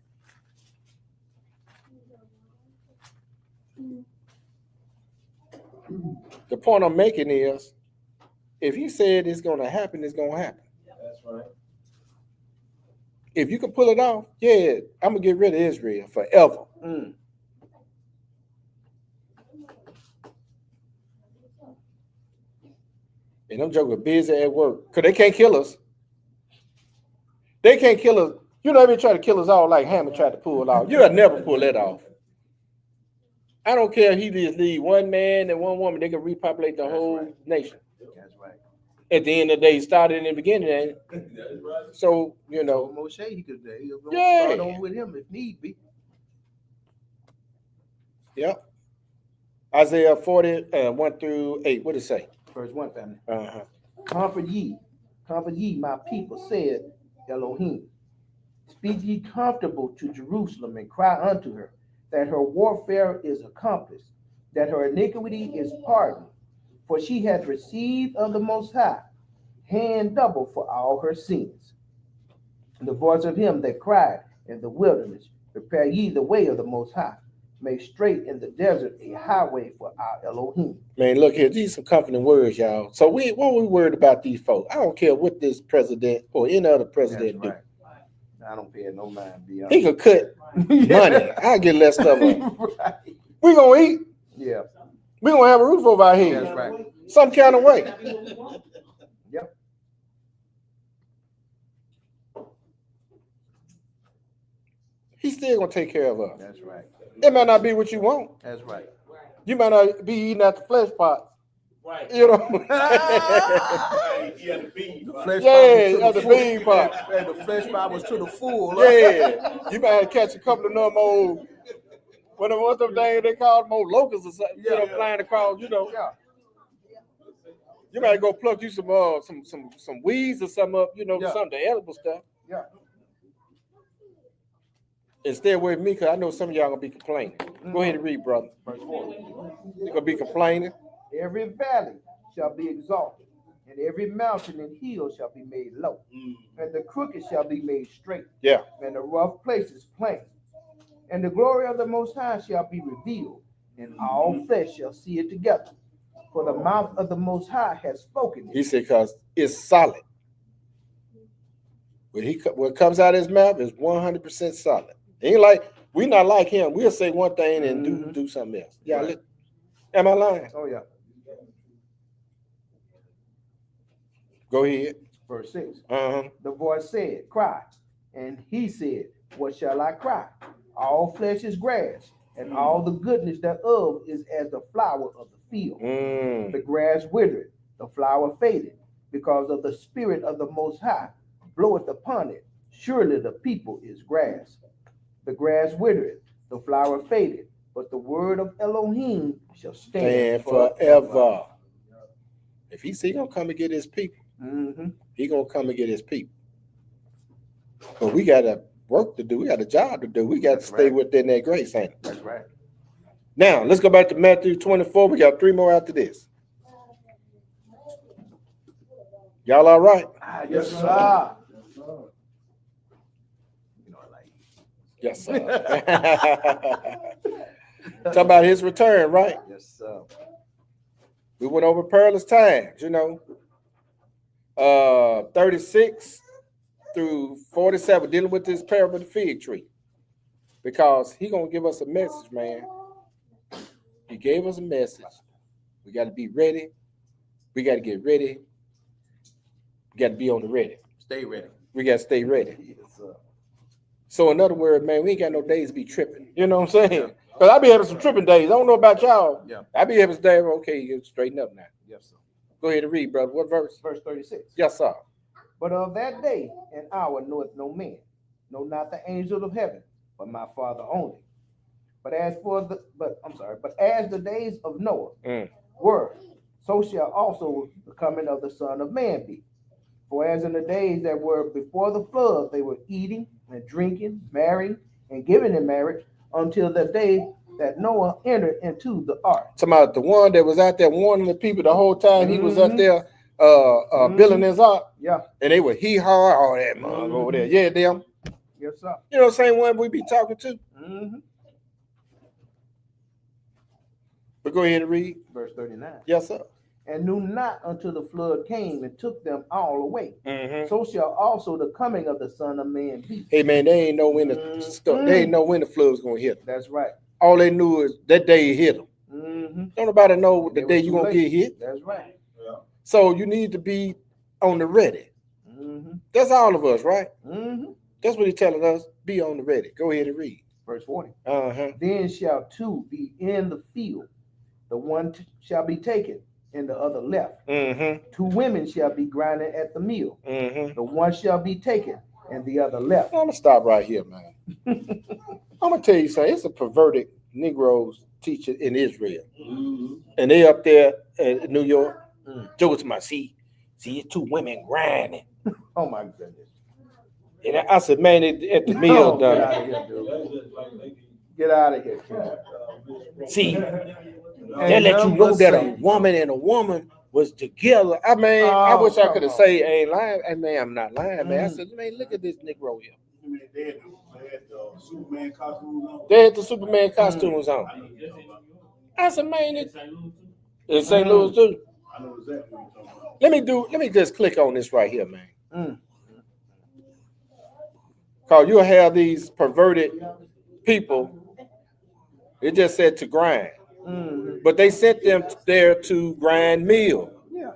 The point I'm making is, if he said it's going to happen, it's going to happen. That's right. If you can pull it off, yeah, I'm going to get rid of Israel forever. And them jokers busy at work because they can't kill us. They can't kill us. You know, they try to kill us all like Hammond tried to pull it off. You'll never pull that off. I don't care if he just leave one man and one woman, they can repopulate the whole nation. That's right. At the end of the day, he started in the beginning. And so, you know. Moshe, he could Yeah. start on with him if need be. Yep. Isaiah 40, 1 through 8. What does it say? Verse 1, family. Comfort ye, my people, said Elohim. Speak ye comfortable to Jerusalem and cry unto her, that her warfare is accomplished, that her iniquity is pardoned, for she hath received of the Most High, hand double for all her sins. The voice of him that cried in the wilderness, prepare ye the way of the Most High, make straight in the desert a highway for our Elohim. Man, look here, these are some comforting words, y'all. So what we worried about these folks? I don't care what this president or any other president do. I don't pay no mind. He could cut money. I get less stuff. Right. We gonna eat. Yeah. We gonna have a roof over our head. That's right. Some kind of way. Yep. He's still gonna take care of us. That's right. It might not be what you want. That's right. You might not be eating at the flesh pot. Right. You know. Yeah, the bean. The flesh Yeah, pot was the to the bean pot. full. And the flesh pot was to the full. Yeah, you might have to catch a couple of them old, what them things they call them old locusts or something. You know, flying across. You know. Yeah. You might go pluck you some weeds or something up. You know, Yeah. some of the edible stuff. Yeah. And stay away from me because I know some of y'all gonna be complaining. Go ahead and read, brother. Verse 4. You're gonna be complaining. Every valley shall be exalted, and every mountain and hill shall be made low, and the crooked shall be made straight, Yeah. and the rough places plain. And the glory of the Most High shall be revealed, and all flesh shall see it together. For the mouth of the Most High has spoken He it. said, because it's solid. What comes out of his mouth is 100% solid. Ain't like we not like him. We'll say one thing and do something else. Yeah, Right. am I lying? Oh yeah. Go ahead. Verse 6. Uh-huh. The voice said, cry. And he said, what shall I cry? All flesh is grass, and all the goodness thereof is as the flower of the field. The grass withered, the flower faded, because of the spirit of the Most High bloweth upon it. Surely the people is grass. The grass withered, the flower faded, but the word of Elohim shall stand And forever. If he gonna come and get his people, he gonna come and get his people. But we got a work to do. We got a job to do. We got to stay within that grace, ain't it? That's right. Now, let's go back to Matthew 24. We got 3 more after this. Y'all all right? Yes, sir. You know, like, Yes, sir. Talk about his return, right? yes, sir. We went over perilous times, 36 through 47, dealing with this parable of the fig tree. Because he gonna give us a message, man. He gave us a message. We got to be ready. We got to get ready. We got to be on the ready. Stay ready. We got to stay ready. Yes, sir. So in other words, man, we ain't got no days to be tripping. You know what I'm saying? Because I be having some tripping days. I don't know about y'all. Yeah. I be having some days, okay, you straighten up now. Yes, sir. Go ahead and read, brother. What verse? Verse 36. Yes, sir. But of that day and hour knoweth no man, no not the angel of heaven, but my Father only. But as the days of Noah were, so shall also the coming of the Son of Man be. For as in the days that were before the flood, they were eating and drinking, marrying, and giving in marriage, until the day that Noah entered into the ark. Talking about the one that was out there warning the people the whole time he was up there building his ark. Yeah. And they were hee-haw, all that mug over there. Yeah, them. Yes, sir. You know the same one we be talking to? But go ahead and read. Verse 39. Yes, sir. And knew not until the flood came and took them all away. So shall also the coming of the Son of Man be. Hey man, they ain't know when they ain't know when the flood was gonna hit them. That's right. All they knew is that day it hit them. Don't nobody know the day you're gonna get hit. That's right. So you need to be on the ready. That's all of us, right? That's what he's telling us. Be on the ready. Go ahead and read. Verse 40. Uh-huh. Then shall two be in the field. The one shall be taken and the other left. Two women shall be grinding at the mill. The one shall be taken and the other left. I'm gonna stop right here, man. I'm gonna tell you something. It's a perverted Negroes teacher in Israel, and they up there in New York. Joe to my see it's two women grinding. Oh my goodness. And I said, man, at the mill, Get out done. of here, dude. Get out of here, kid. See, they let you know that a woman and a woman was together. I mean, I wish I could have said, I ain't lying. I mean, I'm not lying, man. I said, man, look at this Negro here. They had the Superman costumes on. They had the Superman costumes on. I said, man, in St. Louis too. I know exactly what you're talking about. Let me just click on this right here, man. Cause you'll have these perverted people. It just said to grind. But they sent them there to grind meal. Yeah.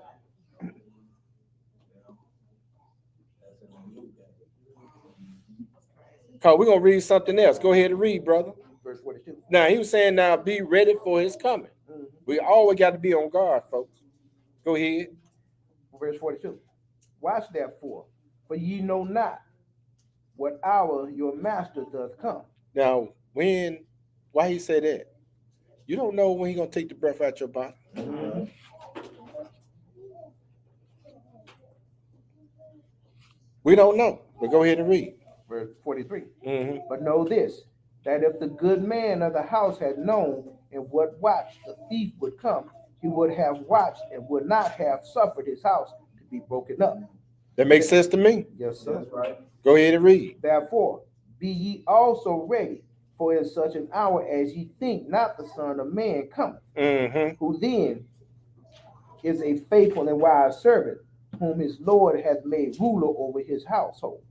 Cause we're gonna read something else. Go ahead and read, brother. Verse 42. Now he was saying, now be ready for his coming. Mhm. We always got to be on guard, folks. Go ahead. Verse 42. Watch therefore, for ye know not what hour your master doth come. Now, why he say that? You don't know when he gonna take the breath out your body. Mhm. We don't know. But go ahead and read. Verse 43. Mm-hmm. But know this, that if the good man of the house had known in what watch the thief would come, he would have watched and would not have suffered his house to be broken up. That makes sense to me. Yes, sir. That's right. Go ahead and read. Therefore, be ye also ready, for in such an hour as ye think not the Son of Man cometh, Mm-hmm. who then is a faithful and wise servant, whom his Lord hath made ruler over his household,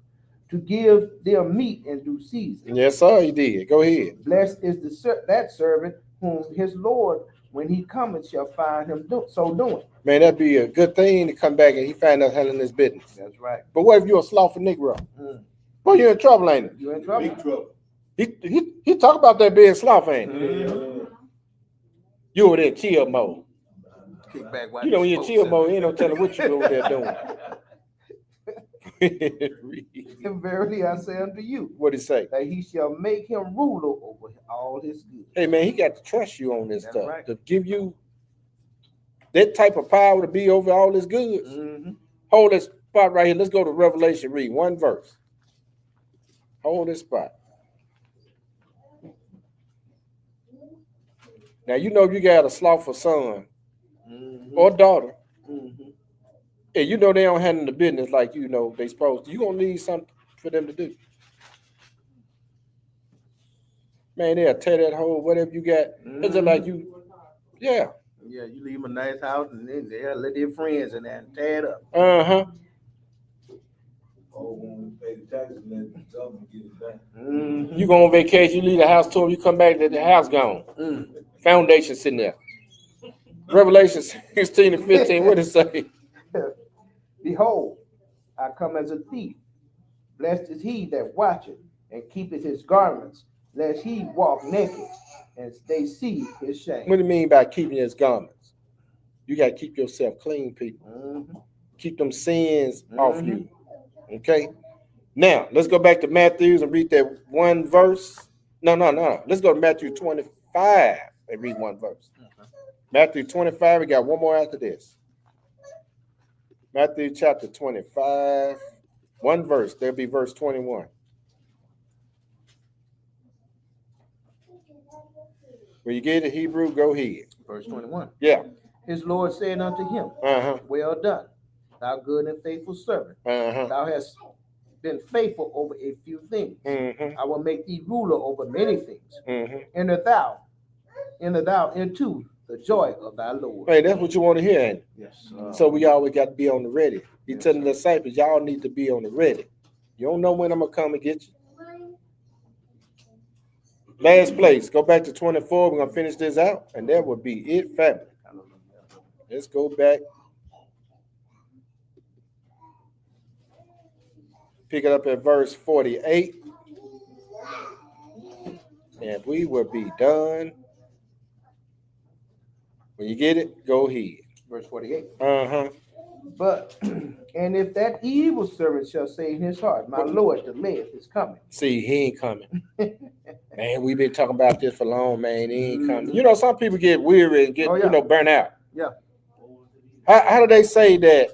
to give them meat in due season. Yes, sir, he did. Go ahead. Blessed is that servant whom his Lord, when he cometh, shall find him so doing. Man, that'd be a good thing to come back and he find out handling his business. That's right. But what if you're a slothful Negro? Mm. Boy, you're in trouble, ain't it? You in trouble? Big trouble. He talk about that being slothful, ain't it? Mhm. You over there in chill mode. Kick back, You know, when you're in chill mode, you ain't no telling what you over there doing. And verily I say unto you, What'd he say? that he shall make him ruler over all his goods. Hey, man, he got to trust you on this That's stuff. right. To give you that type of power to be over all his goods. Mm-hmm. Hold this spot right here. Let's go to Revelation, read one verse. Hold this spot. Now, you know you got a slothful son Mm-hmm. or daughter, Mm-hmm. and you know they don't handle the business like you know they supposed to. You gonna need something for them to do. Man, they'll tear that whole whatever you got. It's just like you, yeah. Yeah, you leave them a nice house and then they'll let their friends in there and tear it up. Uh-huh. Oh, when we pay the taxes, let the government get it back. Mm-hmm. You go on vacation, you leave the house to them, you come back, the house gone. Mm. Foundation sitting there. Revelation 16 and 15, what does it say? Behold, I come as a thief. Blessed is he that watcheth and keepeth his garments, lest he walk naked and they see his shame. What do you mean by keeping his garments? You got to keep yourself clean, people. Mm-hmm. Keep them sins off you. Okay? Now, let's go back to Matthews and read that one verse. No. Let's go to Matthew 25 and read one verse. Matthew 25, we got one more after this. Matthew chapter 25, one verse. There'll be verse 21. When you get to Hebrew, go ahead. Verse 21. Yeah. His Lord said unto him, Uh-huh. well done, thou good and faithful servant. Uh-huh. Thou hast been faithful over a few things. Mm-hmm. I will make thee ruler over many things. Mm-hmm. Enter thou into the joy of thy Lord. Hey, that's what you want to hear, ain't it? Yes. So we always got to be on the ready. He's Yes, telling the disciples, y'all need to be on the ready. You don't know when I'm going to come and get you. Last place, go back to 24. We're going to finish this out, and that would be it, family. Let's go back. Pick it up at verse 48. And we will be done. When you get it, go ahead. Verse 48. Uh-huh. But, and if that evil servant shall say in his heart, my Lord delayeth his coming. See, he ain't coming. Man, we've been talking about this for long, man. He ain't coming. You know, some people get weary and get, burnt out. Yeah. How do they say that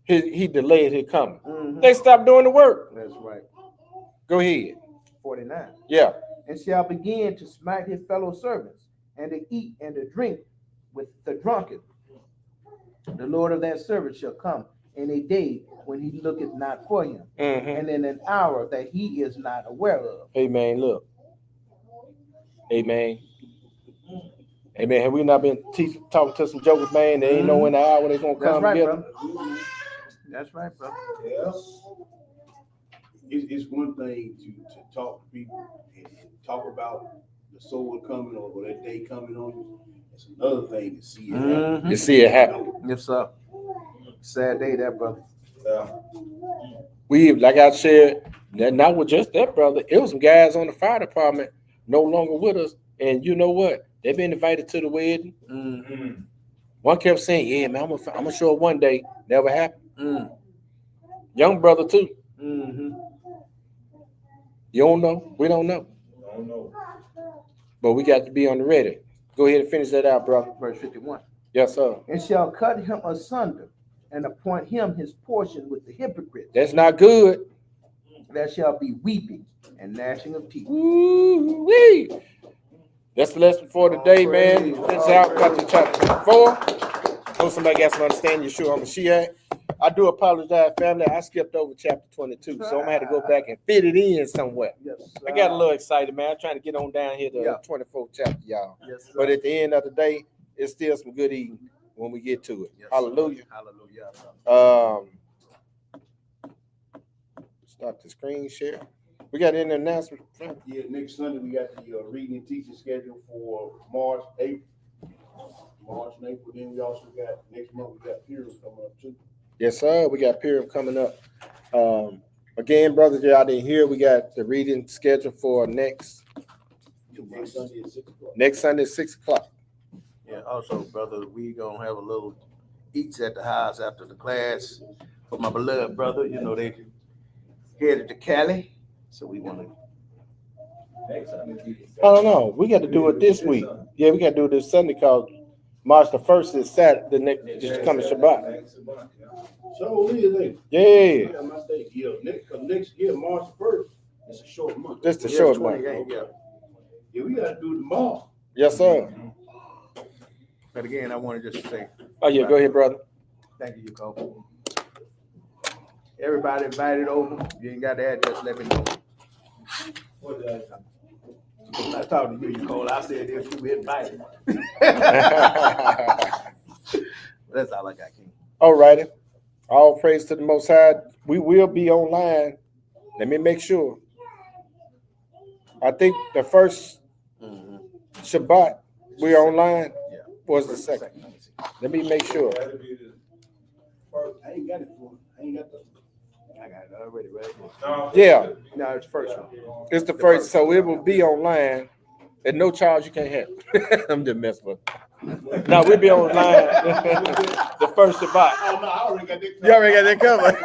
he delayed his coming? Mm-hmm. They stopped doing the work. That's right. Go ahead. 49. Yeah. And shall begin to smite his fellow servants, and to eat and to drink with the drunken. The Lord of that servant shall come in a day when he looketh not for him, and in an hour that he is not aware of. Amen. Look. Amen. Amen. Have we not been talking to some jokers, man? They ain't know when the hour they're going to come together. Brother. That's right, brother. Yeah. It's one thing to talk to people and talk about the soul coming or that day coming on you. It's another thing to see it happen. You see it happen. Yes, sir. Sad day, that brother. Yeah. We, like I shared Not with just that, brother. It was some guys on the fire department no longer with us. And you know what? They've been invited to the wedding. Mm-hmm. One kept saying, yeah, man, I'm gonna show up one day. Never happened. Mm. Young brother, too. Mm-hmm. You don't know? We don't know. I don't know. But we got to be on the ready. Go ahead and finish that out, brother. Verse 51. Yes, sir. And shall cut him asunder and appoint him his portion with the hypocrites. That's not good. There shall be weeping and gnashing of teeth. Woo-wee. That's the lesson for today, man. This is out Matthew chapter 4. Hope somebody got some understanding. Yeshua HaMashiach. I do apologize, family. I skipped over chapter 22, so I'm gonna have to go back and fit it in somewhere. Yes, I got a little excited, man. I'm trying to get on down here to 24th chapter, y'all. Yes, sir. But at the end of the day, it's still some good eating when we get to it. Yes, Hallelujah. Hallelujah. Start the screen share. We got any announcement? Yeah, next Sunday we got the reading and teaching schedule for March, April. Then we also got next month we got Perilous coming up too. Yes, sir. We got Perilous coming up. Again, brothers, y'all didn't hear. We got the reading schedule for next Sunday at 6 o'clock. Next Sunday at 6 o'clock. Yeah, also, brother, we gonna have a little eats at the house after the class for my beloved brother. You know, they headed to Cali, so we want to. Next time I don't know. We got to do it this week. Yeah, we got to do it this Sunday because March the 1st is Saturday. The next just coming Shabbat. So is Yeah. my mistake. Yeah, next year, March 1st, it's a short month. Just a short one. Yeah, we gotta do it tomorrow. Yes, sir. But again, I want to just say Oh, yeah. Go ahead, brother. thank you, Cole. Everybody invited over. You ain't got the address, let me know. I talked to you, Cole. I said if you invited. That's all I got, King. All righty. All praise to the Most High. We will be online. Let me make sure. I think the first Shabbat we're online was the second. Let me make sure. I ain't got it for I ain't got the. I got it already, right? Yeah, No, it's first one. it's the first. So it will be online at no charge. You can't have. I'm just messing with. No, we'll be online. The first Shabbat. Oh no, I already got that. You already got that covered.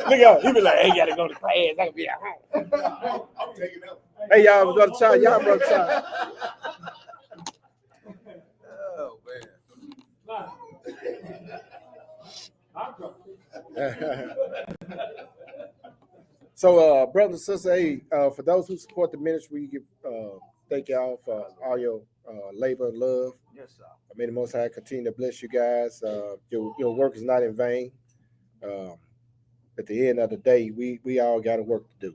Look out, he be like, hey, you gotta go to class. I can be at home. I'm taking out. Hey, y'all, brother child, y'all brother child. Oh, man. So, brothers and sisters, hey, for those who support the ministry, we give thank y'all for all your labor and love. Yes, sir. I mean, the Most High continue to bless you guys. Your work is not in vain. At the end of the day, we all got a work to do.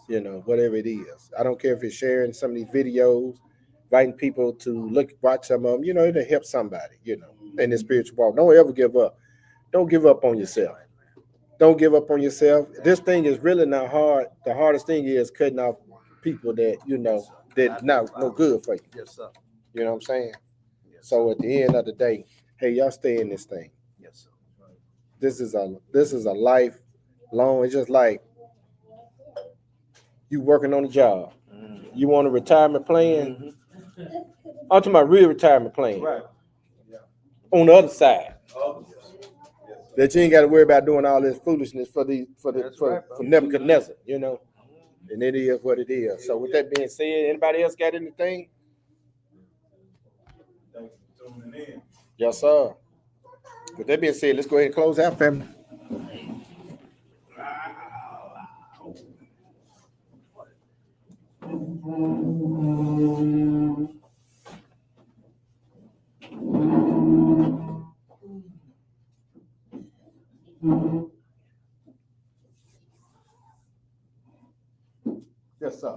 You know, whatever it is. I don't care if it's sharing some of these videos, inviting people to watch some of them. You know, it'll help somebody. You know, in the spiritual walk. Don't ever give up. Don't give up on yourself. Don't give up on yourself. This thing is really not hard. The hardest thing is cutting off people that you know that not no good for you. Yes, sir. You know what I'm saying? Yes, So at the end of the day, hey, y'all stay in this thing. yes, sir. This is a lifelong. It's just like you working on a job. You want a retirement plan? I'm talking about real retirement plan. Right. On the other side. That you ain't got to worry about doing all this foolishness for Nebuchadnezzar, you know. And it is what it is. So with that being said, anybody else got anything? Thanks for tuning in. Yes, sir. With that being said, let's go ahead and close out, family. Yes, sir.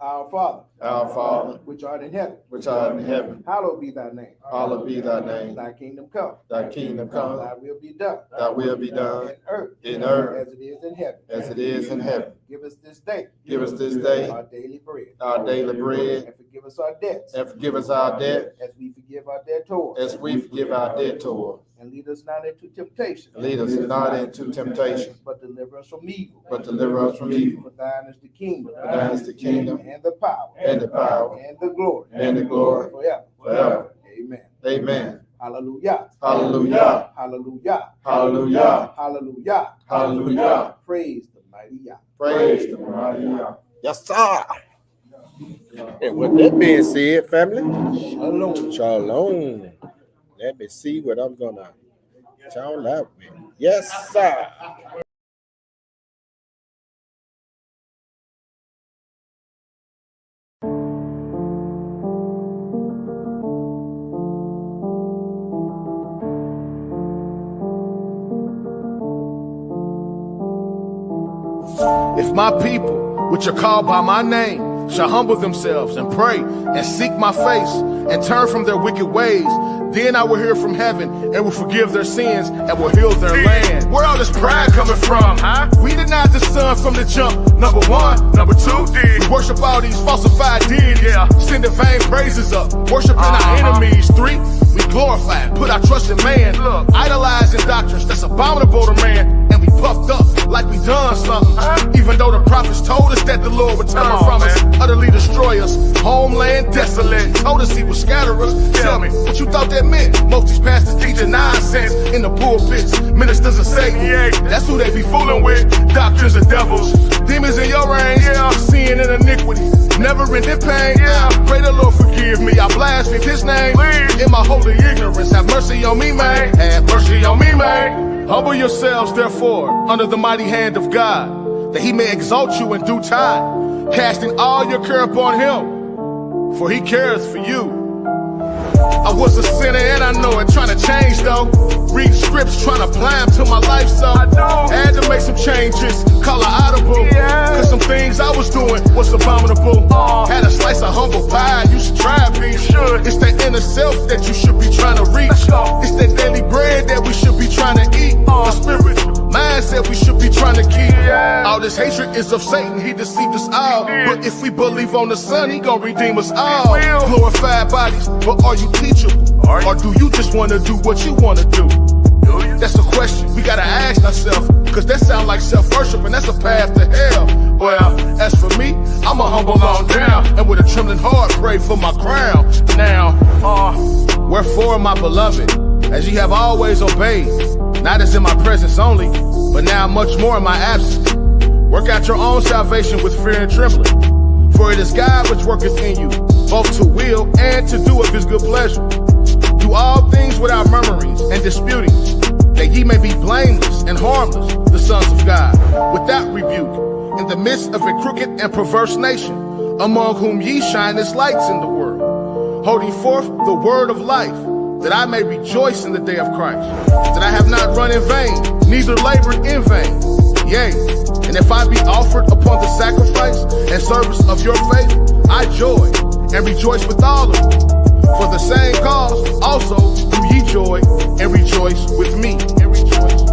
Our Father, Our Father, which art in heaven, which art in heaven, hallowed be thy name. hallowed be thy name. Thy kingdom come. Thy kingdom come. Thy will be done. Thy will be done In earth. in earth As it is in heaven. as it is in heaven. Forgive us this day. Give us this day Our daily bread. our daily bread, And forgive us our debts. and forgive us our debt As we forgive our debtors. as we forgive our debtors. And lead us not into temptation. Lead us not into temptation, But deliver us from evil. but deliver us from evil. For thine is the kingdom. For thine is the kingdom, And the power. and the power, And the glory. and the glory Forever. forever. Amen. Amen. Hallelujah. Hallelujah. Hallelujah. Hallelujah. Hallelujah. Hallelujah. Praise the mighty Yah. Praise the mighty Yah. Yes, sir. And with that being said, family, Shalom. shalom. Let me see what I'm gonna tell that with. Yes, sir. If my people, which are called by my name, shall humble themselves and pray and seek my face and turn from their wicked ways, then I will hear from heaven and will forgive their sins and will heal their land. Where all this pride coming from, huh? We denied the sun from the jump, number one. Number two, we worship all these falsified deities, sending vain praises up, worshiping our enemies. Three, we glorify, put our trust in man, idolizing doctrines that's abominable to man, and we puffed up like we done something, even though the prophets told us that the Lord would turn from us, utterly destroy us, homeland desolate, told us he would scatter us. Tell me what you thought that meant. Most these pastors teaching nonsense in the pulpits, ministers of Satan, that's who they be fooling with, doctrines of devils, demons in your reign, sin and iniquity, never ending pain. Pray the Lord forgive me, I blaspheme his name, in my holy ignorance, have mercy on me, man, have mercy on me, man. Humble yourselves, therefore, under the mighty hand of God, that he may exalt you in due time, casting all your care upon him, for he cares for you. I was a sinner and I know it, trying to change though. Read scripts, trying to apply them to my life, so I had to make some changes, call it audible, cause some things I was doing was abominable. Had a slice of humble pie, you should try it, be sure. It's that inner self that you should be trying to reach. It's that daily bread that we should be trying to eat. The spiritual mindset we should be trying to keep. All this hatred is of Satan, he deceived us all. But if we believe on the Son, he gon' redeem us all. Glorified bodies, but are you teachable? Or do you just wanna do what you wanna do? That's a question we gotta ask ourselves, cause that sound like self-worship and that's a path to hell. Well, as for me, I'm a humble on down, and with a trembling heart pray for my crown. Now, wherefore, my beloved, as ye have always obeyed, not as in my presence only, but now much more in my absence, work out your own salvation with fear and trembling. For it is God which worketh in you, both to will and to do of his good pleasure. Do all things without murmurings and disputings, that ye may be blameless and harmless, the sons of God, without rebuke, in the midst of a crooked and perverse nation, among whom ye shine as lights in the world, holding forth the word of life, that I may rejoice in the day of Christ, that I have not run in vain, neither labored in vain. Yea, and if I be offered upon the sacrifice and service of your faith, I joy and rejoice with all of you. For the same cause also do ye joy and rejoice with me. And rejoice.